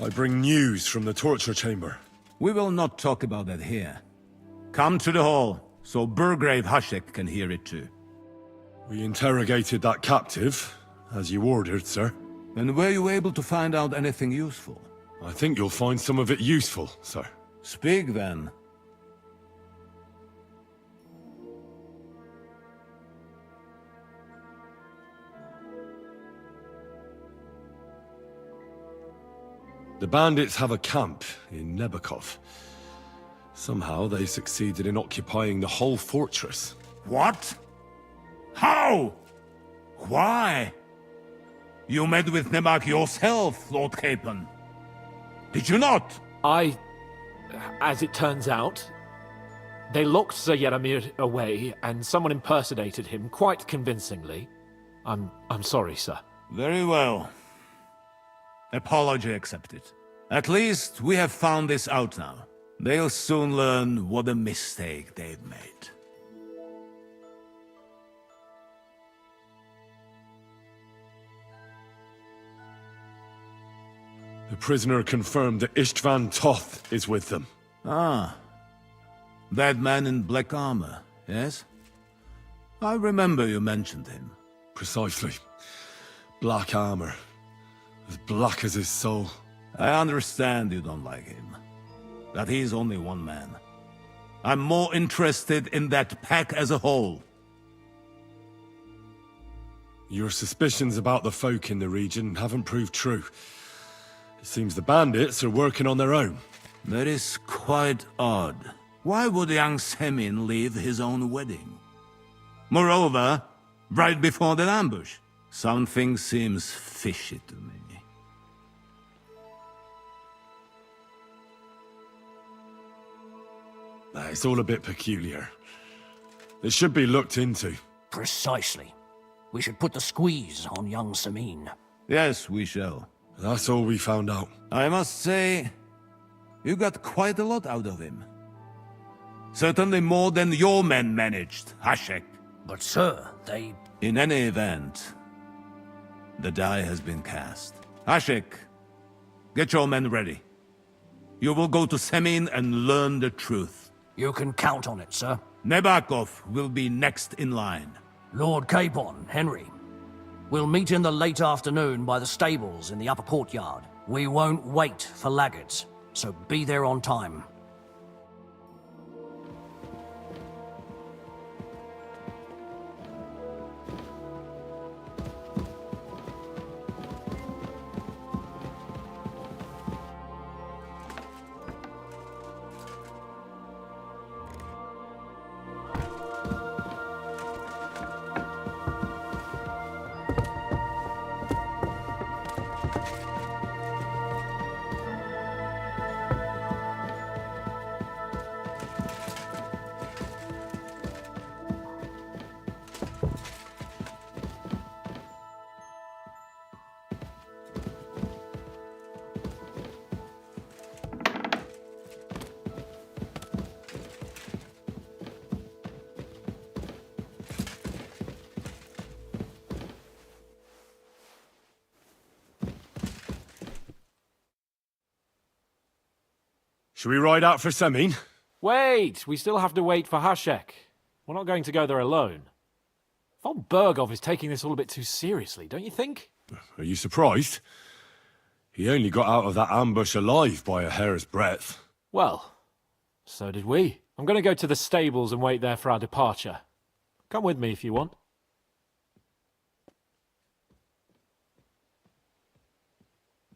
I bring news from the torture chamber. We will not talk about that here. Come to the hall, so Burgrave Hashek can hear it too. We interrogated that captive, as you ordered, sir. And were you able to find out anything useful? I think you'll find some of it useful, sir. Speak then. The bandits have a camp in Nebakov. Somehow they succeeded in occupying the whole fortress. What? How? Why? You met with Nebak yourself, Lord Capon. Did you not? As it turns out, they locked Sir Yaramir away, and someone impersonated him quite convincingly. I'm sorry, sir. Very well. Apology accepted. At least we have found this out now. They'll soon learn what a mistake they've made. The prisoner confirmed that Istvan Toth is with them. Ah. That man in black armor, yes? I remember you mentioned him. Precisely. Black armor. As black as his soul. I understand you don't like him. But he's only one man. I'm more interested in that pack as a whole. Your suspicions about the folk in the region haven't proved true. It seems the bandits are working on their own. That is quite odd. Why would young Semin leave his own wedding? Moreover, right before the ambush, something seems fishy to me. It's all a bit peculiar. It should be looked into. Precisely. We should put the squeeze on young Semin. Yes, we shall. That's all we found out. I must say, you got quite a lot out of him. Certainly more than your men managed, Hashek. But sir, they... In any event, the die has been cast. Hashek, get your men ready. You will go to Semin and learn the truth. You can count on it, sir. Nebakov will be next in line. Lord Capon, Henry. We'll meet in the late afternoon by the stables in the upper courtyard. We won't wait for laggards, so be there on time. Should we ride out for Semin? Wait! We still have to wait for Hashek. We're not going to go there alone. Von Bergov is taking this all a bit too seriously, don't you think? Are you surprised? He only got out of that ambush alive by a hair's breadth. Well, so did we. I'm going to go to the stables and wait there for our departure. Come with me if you want.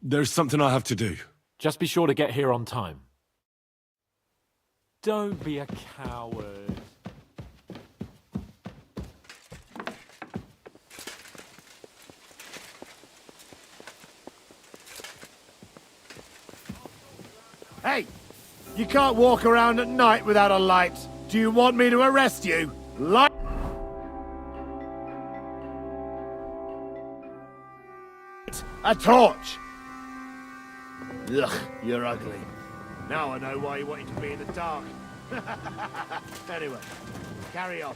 There's something I have to do. Just be sure to get here on time. Don't be a coward. Hey! You can't walk around at night without a light. Do you want me to arrest you? Light... A torch! Ugh, you're ugly. Now I know why you wanted to be in the dark. Anyway, carry on.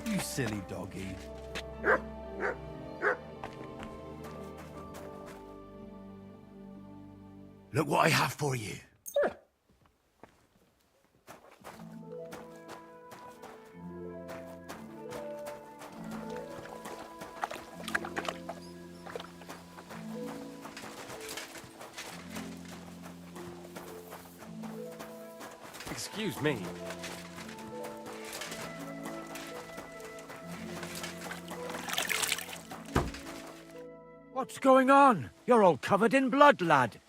You silly doggy. Look what I have for you. Excuse me. What's going on? You're all covered in blood, lad.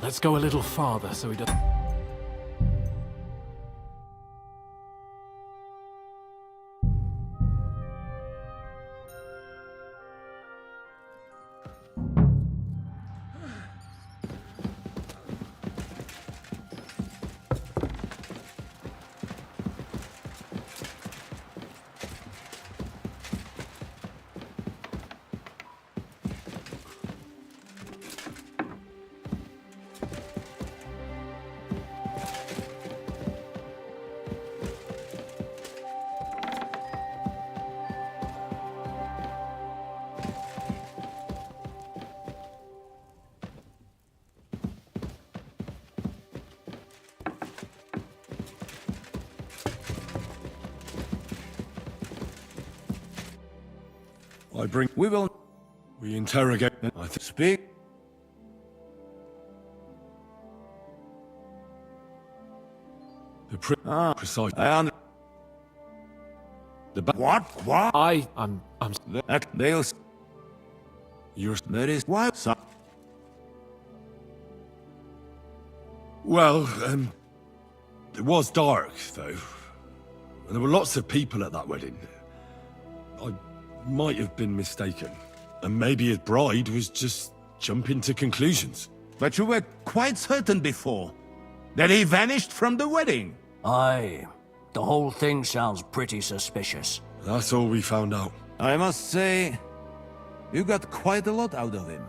Let's go a little farther so he doesn't... We interrogate. Speak. Precise. What? I'm... They'll... You're... That is... What? Well, it was dark, though. And there were lots of people at that wedding. I might have been mistaken. And maybe his bride was just jumping to conclusions. But you were quite certain before that he vanished from the wedding. Aye. The whole thing sounds pretty suspicious. That's all we found out. I must say, you got quite a lot out of him.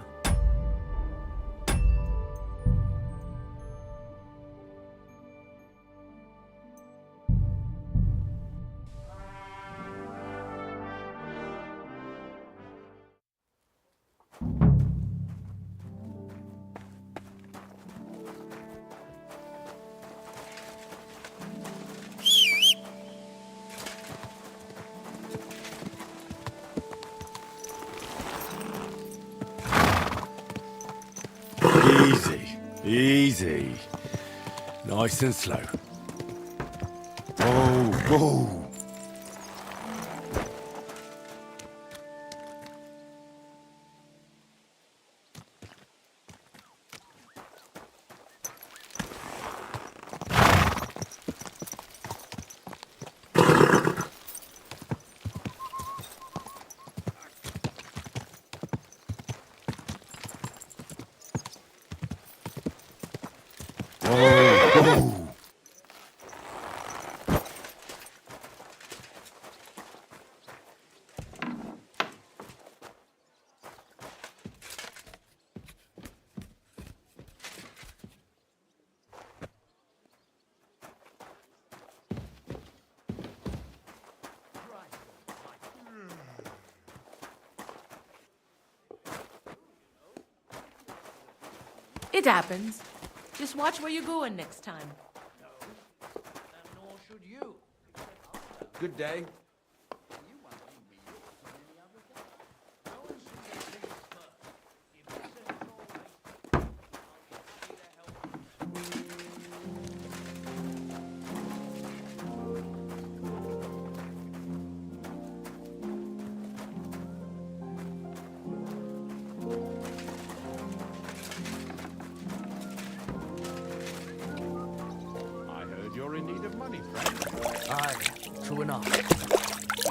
Easy. Nice and slow. Whoa. It happens. Just watch where you're going next time. Nor should you. Good day. You're in need of money, friend. Aye, true enough.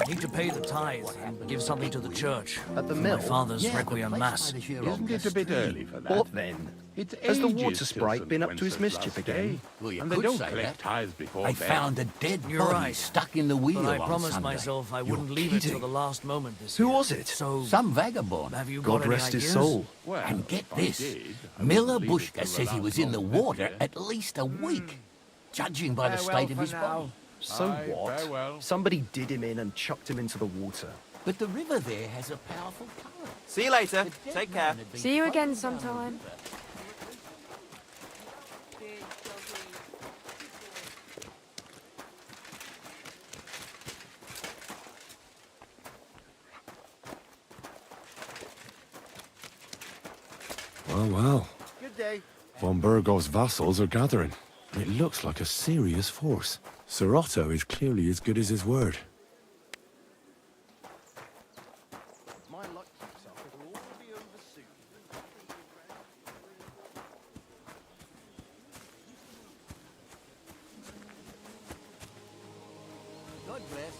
I need to pay the tithe and give something to the church. At the for mill? my father's Yeah, requiem the mass. place by the Isn't it a bit early for that? What then? It's Has the ages water till sprite St. been up to his Wence's mischief last again? day. Well, you And they could don't say collect that. tithes before I then. found a dead You're body right. stuck in the wheel But I on promised Sunday. myself I You're wouldn't leave it till kidding. the last moment this Who year. was it? So, Some vagabond. have you God got any rest his ideas? soul. Well, And get if I this, did, I Miller wouldn't leave it Bushka till says he the was last in the moment this water year. at least a week, judging by the state of his body. So Aye, what? farewell. Somebody did him in and chucked him into the water. But the river there has a powerful current. See you later. The dead Take care. man had been See you again floating down the sometime. river. Well. Good day. Von Burgov's vassals are gathering. It looks like a serious force. Sir Otto is clearly as good as his word. My luck keeps up, it'll all be over soon. God bless.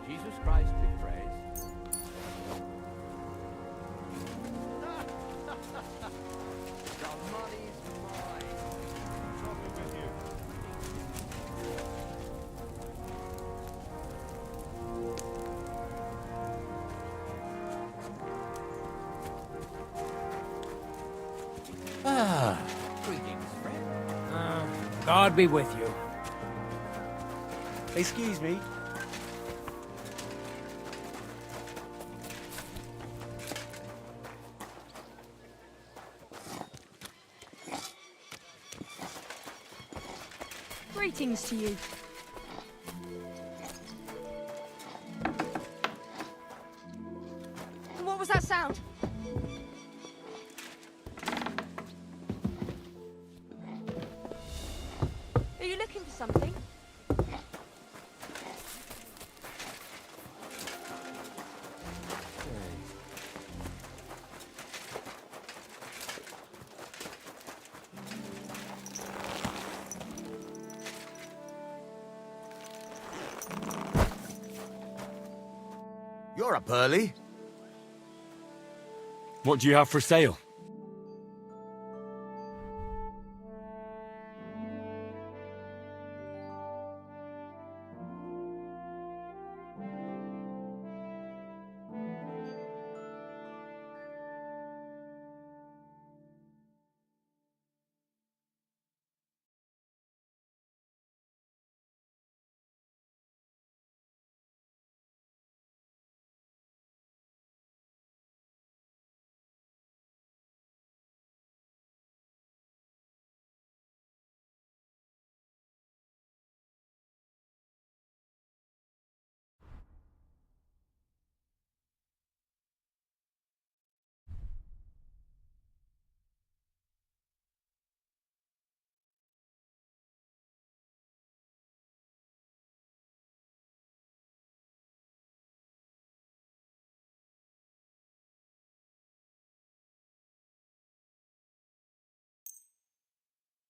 Jesus Christ be praised. The money's mine. Talking with you. Ah, greetings, friend. God be with you. Excuse me. Greetings to you. was that sound? Are you looking for something? You're up early. What do you have for sale?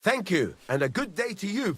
Thank you, and a good day to you.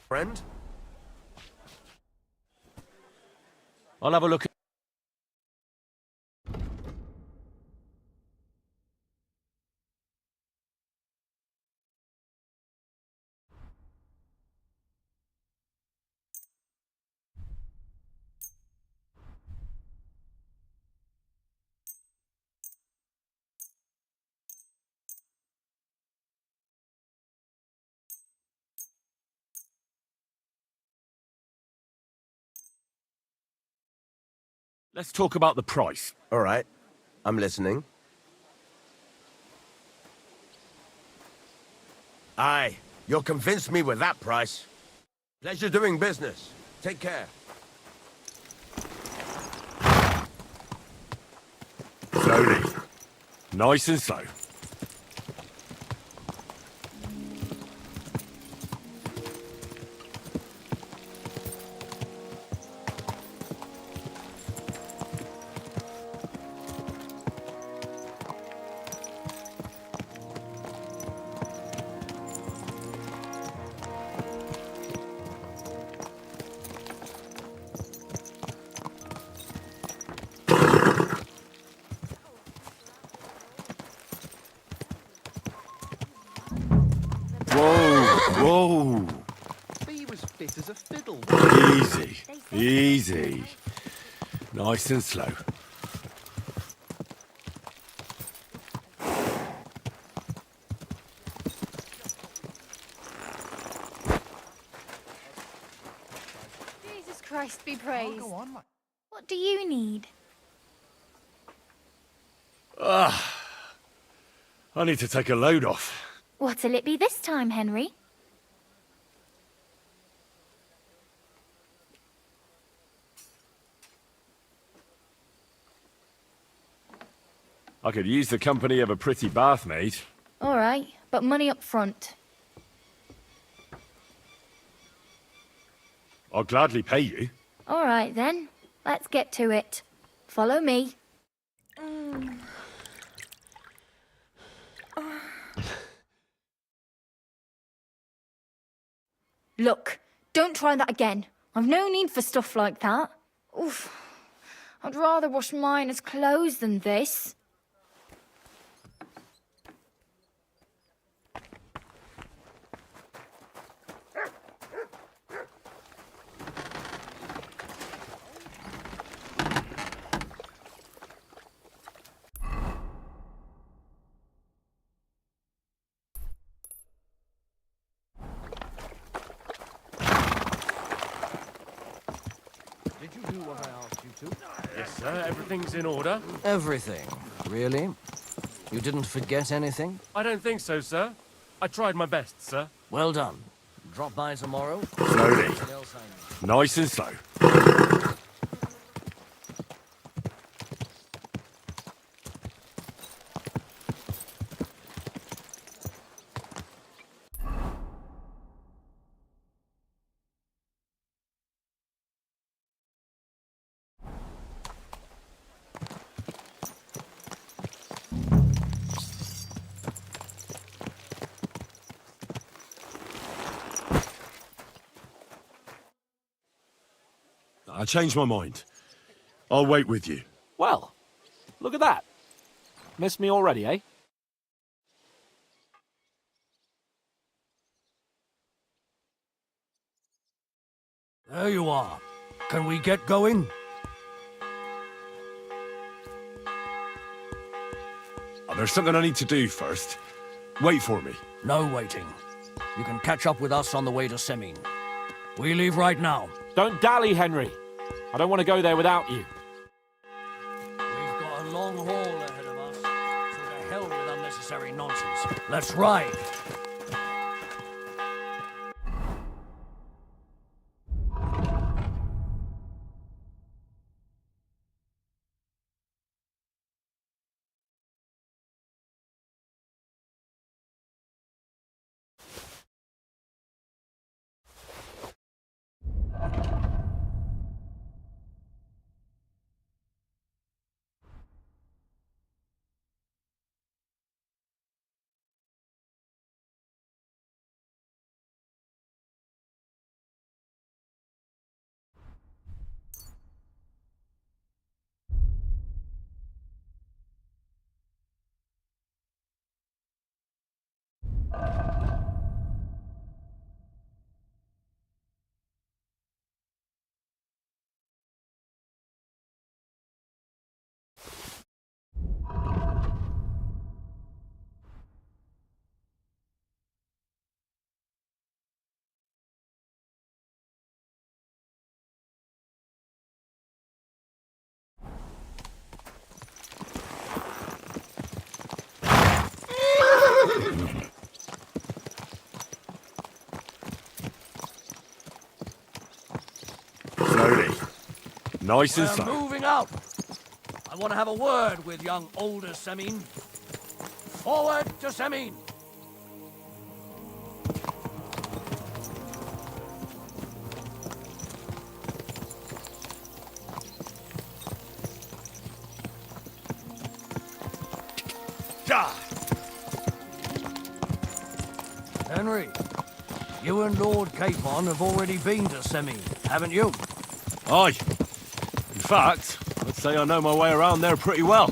Friend? I'll have a look. Let's talk about the price. All right, I'm listening. Aye, you'll convince me with that price. Pleasure doing business. Take care. Slowly. Nice and slow. Whoa! Be was fit as a fiddle. Easy, easy. Nice and slow. Jesus Christ be praised. go on, mate. What do you need? I need to take a load off. What'll it be this time, Henry? I could use the company of a pretty bath maid. All right, but money up front. I'll gladly pay you. All right, then. Let's get to it. Follow me. Look, don't try that again, I've no need for stuff like that. Oof. I'd rather wash miners' clothes than this. Did you do what I asked you to? Yes, sir. Everything's in order. Everything, really? You didn't forget anything? I don't think so, sir. I tried my best, sir. Well done. Drop by tomorrow. Slowly. Anything else I need? Nice and slow. I changed my mind. I'll wait with you. Well, look at that. Missed me already, eh? There you are. Can we get going? There's something I need to do first. Wait for me. No waiting. You can catch up with us on the way to Semin. We leave right now. Don't dally, Henry. I don't want to go there without you. We've got a long haul ahead of us, so to hell with unnecessary nonsense. Let's ride. Slowly. Nice and We're slow. moving out. I want to have a word with young older Semin. Forward to Semin. Henry, you and Lord Capon have already been to Semin, haven't you? Aye. In fact, I'd say I know my way around there pretty well.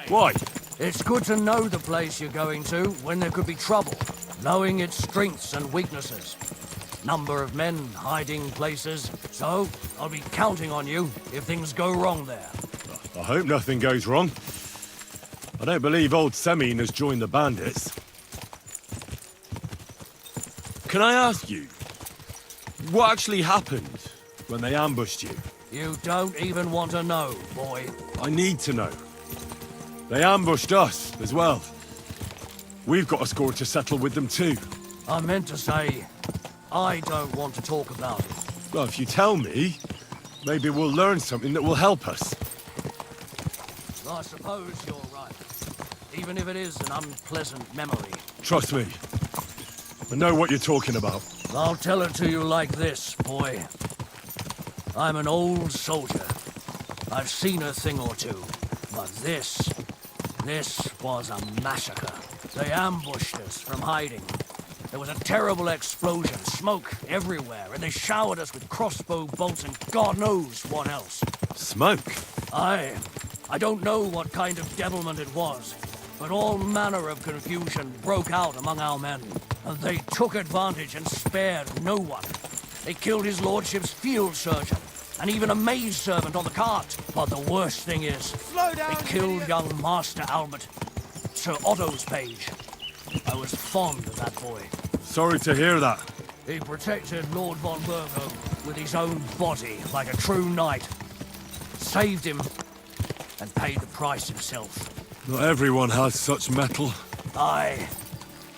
Why? It's good to know the place you're going to when there could be trouble, knowing its strengths and weaknesses. Number of men, hiding places. So, I'll be counting on you if things go wrong there. I hope nothing goes wrong. I don't believe old Semin has joined the bandits. Can I ask you, what actually happened when they ambushed you? You don't even want to know, boy. I need to know. They ambushed us as well. We've got a score to settle with them too. I meant to say, I don't want to talk about it. Well, if you tell me, maybe we'll learn something that will help us. I suppose you're right. Even if it is an unpleasant memory. Trust me. I know what you're talking about. I'll tell it to you like this, boy. I'm an old soldier. I've seen a thing or two. But this was a massacre. They ambushed us from hiding. There was a terrible explosion, smoke everywhere, and they showered us with crossbow bolts and God knows what else. Smoke? I don't know what kind of devilment it was, but all manner of confusion broke out among our men, and they took advantage and spared no one. They killed his lordship's field surgeon, and even a maid servant on the cart. But the worst thing is, they killed young Master Albert, Sir Otto's page. I was fond of that boy. Sorry to hear that. He protected Lord von Burgo with his own body like a true knight. Saved him and paid the price himself. Not everyone has such metal. Aye.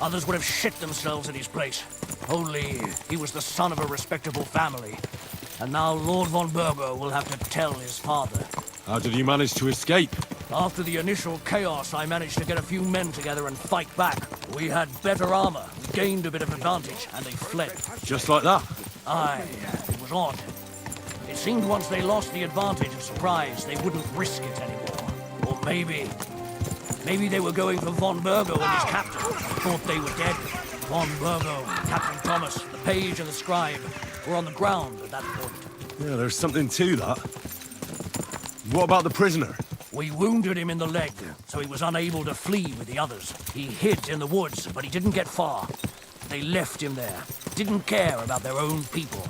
Others would have shit themselves in his place. Only he was the son of a respectable family. And now Lord von Burgo will have to tell his father. How did you manage to escape? After the initial chaos, I managed to get a few men together and fight back. We had better armor, we gained a bit of advantage, and they fled. Just like that? Aye, it was odd. It seemed once they lost the advantage of surprise, they wouldn't risk it anymore. Or maybe they were going for von Burgo and his captain, and thought they were dead. Von Burgo, Captain Thomas, the page and the scribe were on the ground at that point. Yeah, there's something to that. What about the prisoner? We wounded him in the leg, so he was unable to flee with the others. He hid in the woods, but he didn't get far. They left him there. Didn't care about their own people.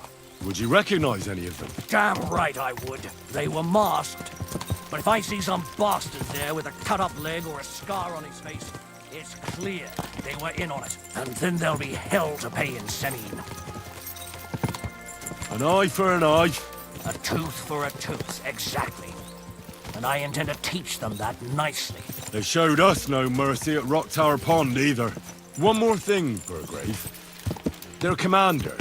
Would you recognize any of them? Damn right I would. They were masked. But if I see some bastard there with a cut-up leg or a scar on his face, it's clear they were in on it. And then there'll be hell to pay in Semine. An eye for an eye. A tooth for a tooth, exactly. And I intend to teach them that nicely. They showed us no mercy at Rock Tower Pond either. One more thing, Burgrave. Their commander.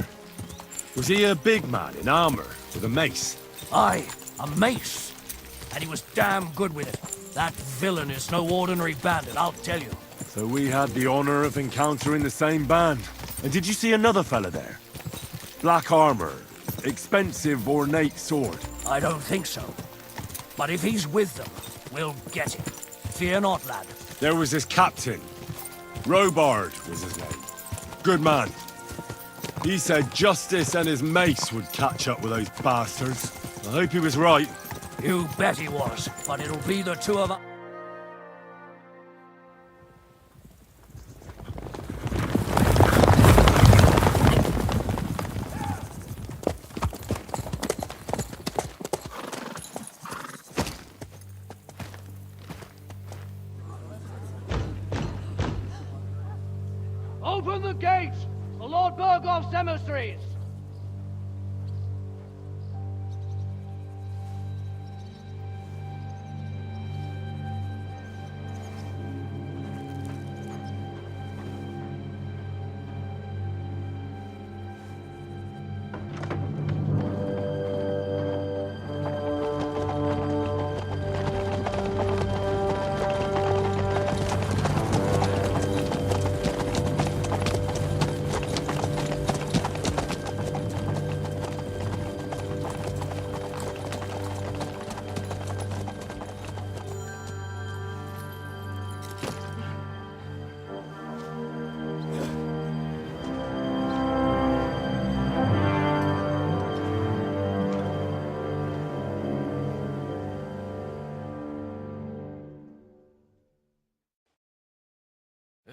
Was he a big man in armor with a mace? Aye, a mace. And he was damn good with it. That villain is no ordinary bandit, I'll tell you. So we had the honor of encountering the same band. And did you see another fella there? Black armor, expensive ornate sword. I don't think so. But if he's with them, we'll get him. Fear not, lad. There was his captain. Robard was his name. Good man. He said justice and his mace would catch up with those bastards. I hope he was right. You bet he was, but it'll be the two of us. Open the gates for Lord Burgoff's emissaries!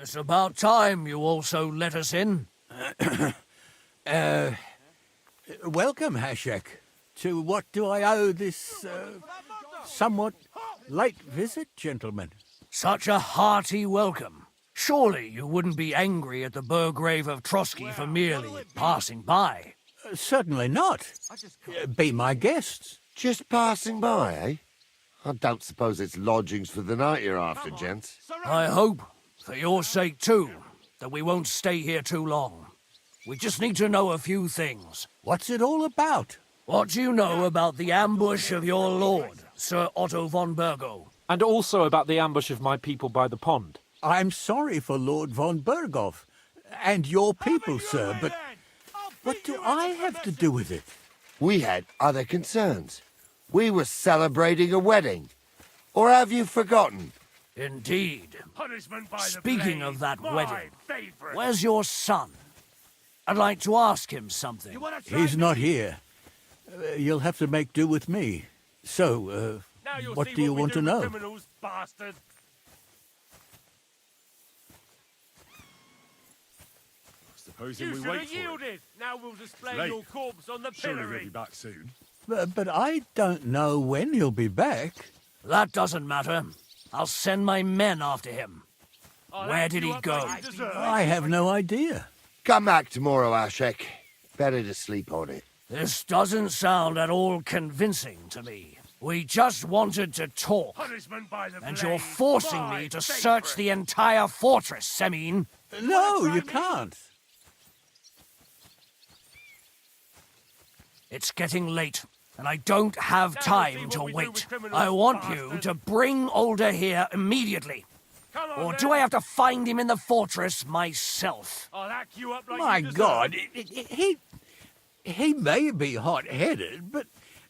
It's about time you also let us in. Welcome, Hashek. To what do I owe this, somewhat late visit, gentlemen? Such a hearty welcome. Surely you wouldn't be angry at the Burgrave of Trotsky for merely passing by. Certainly not. Be my guests. Just passing by, eh? I don't suppose it's lodgings for the night you're after, gents. I hope, for your sake too, that we won't stay here too long. We just need to know a few things. What's it all about? What do you know about the ambush of your lord, Sir Otto von Burgo? And also about the ambush of my people by the pond. I'm sorry for Lord von Burgov and your people, sir, but what do I have to do with it? We had other concerns. We were celebrating a wedding. Or have you forgotten? Indeed. Punishment by Speaking of that my wedding, favorite. where's your son? I'd like to ask him something. He's not here. You'll have to make do with me. So, Now you'll what see do you we want to with know? Criminals, bastard. Supposing You we should wait have for it. yielded. Now we'll display Late. your corpse on the Surely he'll pillory. be back soon. But I don't know when he'll be back. That doesn't matter. I'll send my men after him. I'll Where act did you he up go? like you deserve. I have no idea. Come back tomorrow, Ashek. Better to sleep on it. This doesn't sound at all convincing to me. We just wanted to talk. Punishment by the And blade, you're forcing my me to favorite. search the entire fortress, Semine. No, you can't. It's getting late, and I don't have Now time you'll see to what we do wait. with criminals, I want you bastard. to bring Older here immediately. Come on, Or then. do I have to find him in the fortress myself? I'll hack you up like My you deserve. God, he may be hot-headed, but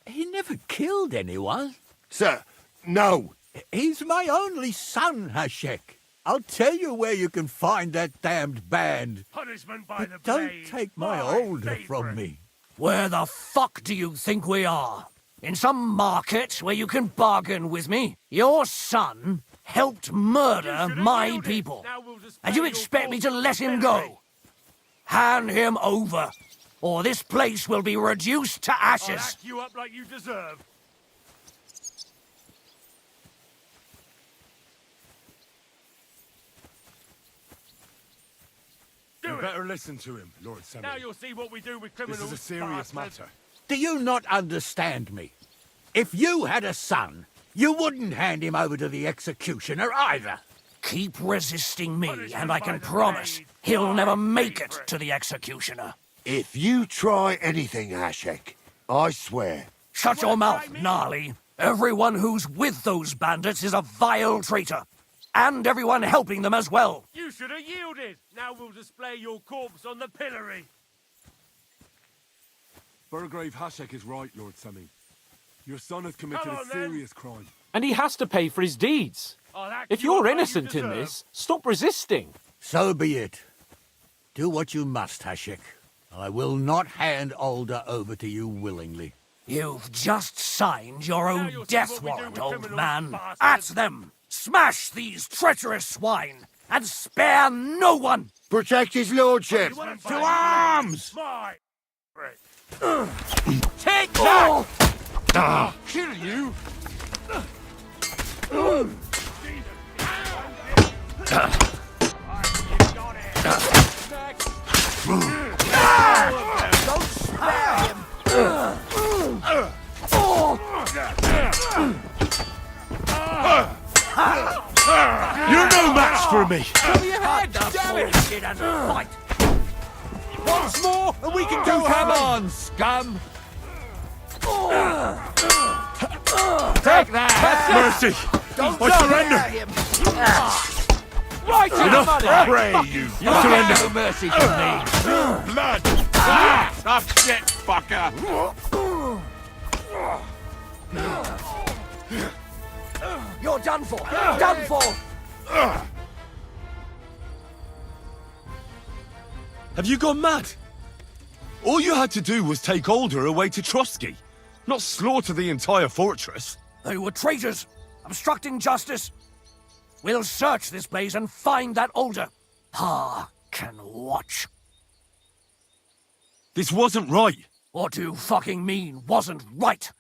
he never killed anyone. Sir, no. He's my only son, Hashek. I'll tell you where you can find that damned band. Punishment by the But don't blade, take my older from me. Where the fuck do you think we are? In some market where you can bargain with me? Your son helped murder my people. And you expect me to let him go? Hand him over, or this place will be reduced to I'll ashes. hack you up like you deserve. You better listen to him, Lord Semyon. Now you'll see what we do with This criminals. is a serious bastard. matter. Do you not understand me? If you had a son, you wouldn't hand him over to the executioner either. Keep resisting me, and I can promise he'll never make it to the executioner. If you try anything, Ashek, I swear. Shut your mouth, Gnarly. Everyone who's with those bandits is a vile traitor. And everyone helping them as well. You should have yielded. Now we'll display your corpse on the pillory. Burgrave Hashek is right, Lord Semyon. Your son has committed Come on, a then. serious crime. And he has to pay for his deeds. I'll hack If you up you're like you innocent in deserve. this, stop resisting. So be it. Do what you must, Hashek. I will not hand Older over to you willingly. You've just signed your own you'll see death what we do warrant, with old criminals, man. bastard. At them! Smash these treacherous swine, and spare no one! Protect his lordship. To arms! My Take that! I'll kill you. Don't spare him! You're no match for me! Cover your head, damn it! And fight! Once more, and we can go Come heaven. on, scum! Take that. Mercy! Don't I surrender! spare him! Right in the Enough! money! Pray you! You I get surrender! no mercy from me! Blood! Tough shit, fucker! You're done for! Done for! Have you gone mad? All you had to do was take Older away to Trotsky, not slaughter the entire fortress. They were traitors, obstructing justice. We'll search this place and find that Older. Pa can watch. This wasn't right. What do you fucking mean wasn't right?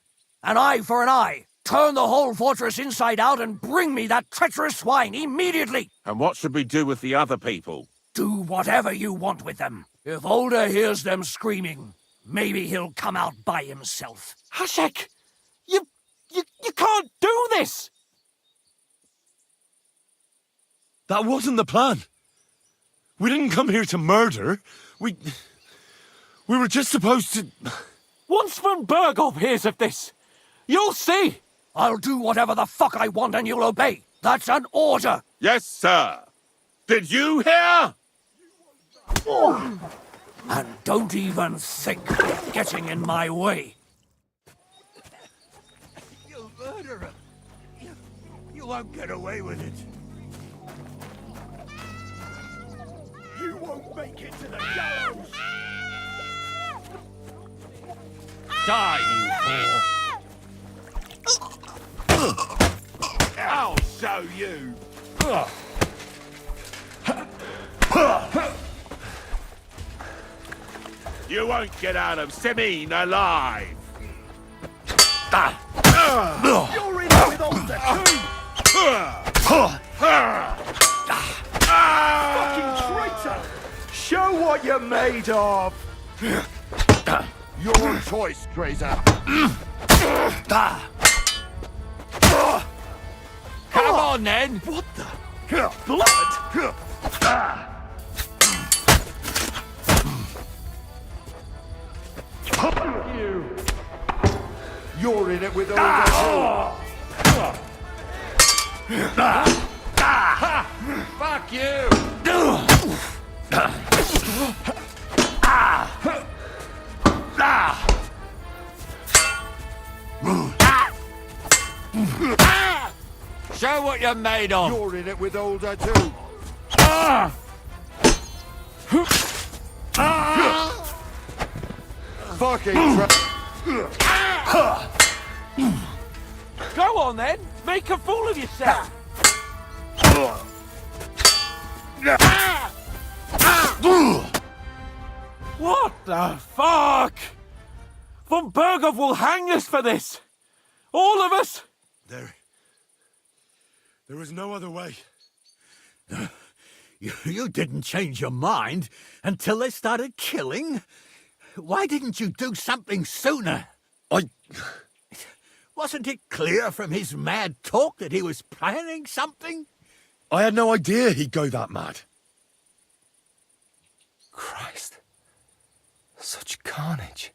An eye for an eye. Turn the whole fortress inside out and bring me that treacherous swine immediately. And what should we do with the other people? Do whatever you want with them. If Older hears them screaming, maybe he'll come out by himself. Hashek! You can't do this! That wasn't the plan. We didn't come here to murder. We were just supposed to... Once von Berghoff hears of this, you'll see! I'll do whatever the fuck I want and you'll obey. That's an order. Yes, sir. Did you hear? And don't even think of getting in my way. You murderer! You won't get away with it. Take it to the gallows! Die, you whore! I'll show you! You won't get out of Simine alive! You're in it with Alder too! Fucking traitor! Show what you're made of! Your choice, Grazer. Come on, then! What the? Blood? You. You're in it with Alder Fuck you! Show what you're made of! You're in it with Alder too. Fucking Go on then! Make a fool of yourself! What the fuck? Von Berghoff will hang us for this! All of us! There was no other way. You didn't change your mind until they started killing? Why didn't you do something sooner? Wasn't it clear from his mad talk that he was planning something? I had no idea he'd go that mad. Christ. Such carnage.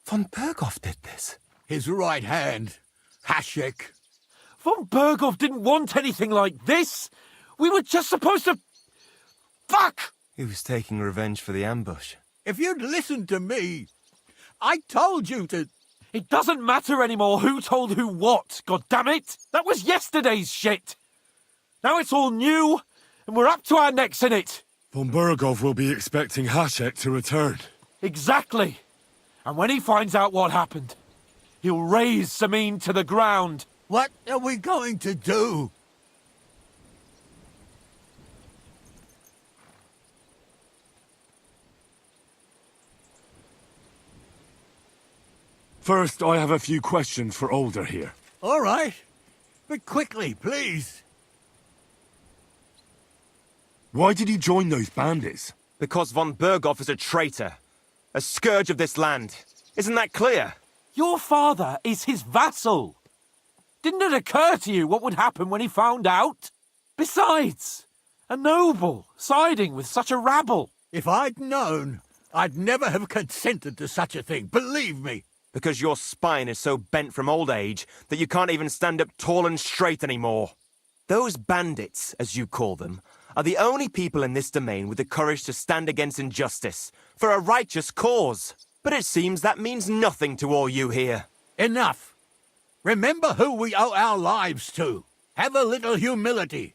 Von Berghoff did this. His right hand, Hashik. Von Berghoff didn't want anything like this! We were just supposed to... Fuck! He was taking revenge for the ambush. If you'd listened to me, I told you to... It doesn't matter anymore who told who what, goddammit! That was yesterday's shit! Now it's all new, and we're up to our necks in it! Von Berghoff will be expecting Hashek to return. Exactly! And when he finds out what happened, he'll raze Sameen to the ground. What are we going to do? First, I have a few questions for Alder here. All right. But quickly, please. Why did you join those bandits? Because von Berghoff is a traitor. A scourge of this land. Isn't that clear? Your father is his vassal. Didn't it occur to you what would happen when he found out? Besides, a noble siding with such a rabble. If I'd known, I'd never have consented to such a thing, believe me. Because your spine is so bent from old age that you can't even stand up tall and straight anymore. Those bandits, as you call them, are the only people in this domain with the courage to stand against injustice, for a righteous cause. But it seems that means nothing to all you here. Enough. Remember who we owe our lives to. Have a little humility.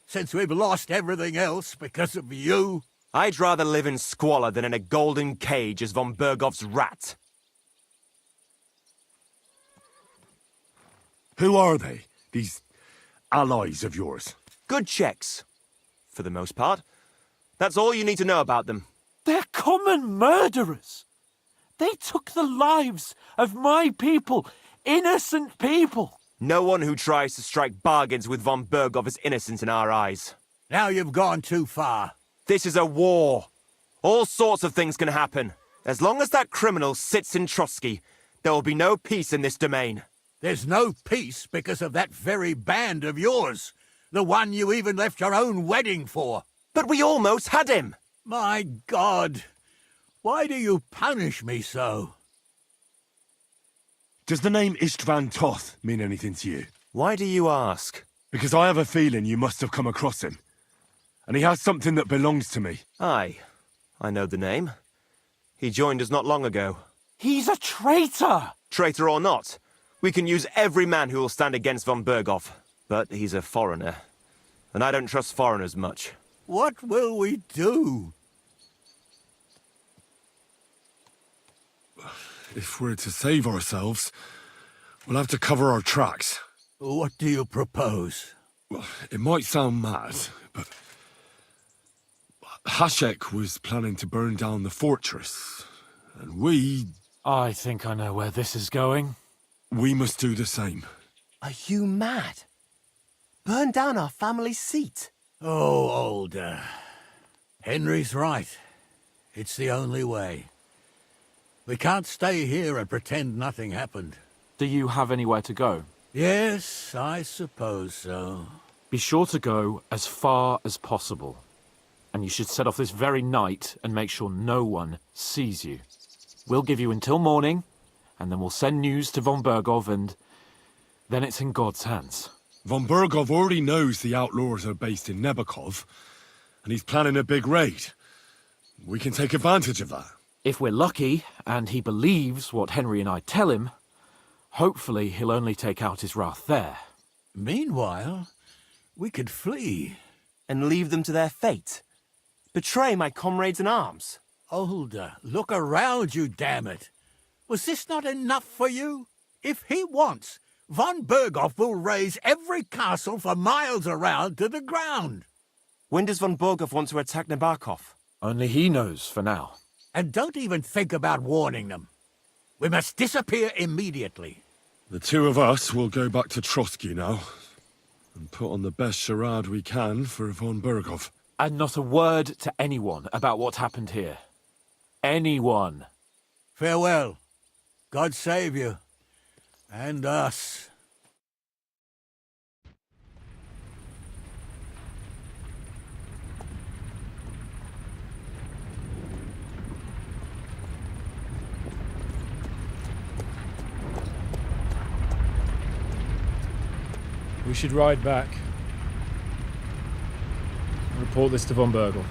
Since we've lost everything else because of you. I'd rather live in squalor than in a golden cage as von Berghoff's rat. Who are they, these allies of yours? Good checks, for the most part. That's all you need to know about them. They're common murderers. They took the lives of my people, innocent people. No one who tries to strike bargains with von Berghoff is innocent in our eyes. Now you've gone too far. This is a war. All sorts of things can happen. As long as that criminal sits in Trotsky, there will be no peace in this domain. There's no peace because of that very band of yours. The one you even left your own wedding for. But we almost had him. My God. Why do you punish me so? Does the name Istvan Toth mean anything to you? Why do you ask? Because I have a feeling you must have come across him. And he has something that belongs to me. Aye, I know the name. He joined us not long ago. He's a traitor! Traitor or not, we can use every man who will stand against von Berghoff. But he's a foreigner. And I don't trust foreigners much. What will we do? If we're to save ourselves, we'll have to cover our tracks. What do you propose? Well, it might sound mad, but Hashek was planning to burn down the fortress, and I think I know where this is going. We must do the same. Are you mad? Burn down our family seat? Oh, Older. Henry's right. It's the only way. We can't stay here and pretend nothing happened. Do you have anywhere to go? Yes, I suppose so. Be sure to go as far as possible. And you should set off this very night and make sure no one sees you. We'll give you until morning, and then we'll send news to von Bergov, and then it's in God's hands. Von Bergov already knows the outlaws are based in Nebakov, and he's planning a big raid. We can take advantage of that. If we're lucky, and he believes what Henry and I tell him, hopefully he'll only take out his wrath there. Meanwhile, we could flee. And leave them to their fate? Betray my comrades in arms? Older, look around you, damn it. Was this not enough for you? If he wants, von Bergov will raise every castle for miles around to the ground. When does von Bergov want to attack Nabokov? Only he knows for now. And don't even think about warning them. We must disappear immediately. The two of us will go back to Trotsky now, and put on the best charade we can for von Bergov. And not a word to anyone about what happened here. Anyone. Farewell. God save you. And us. We should ride back. Report this to von Bergel.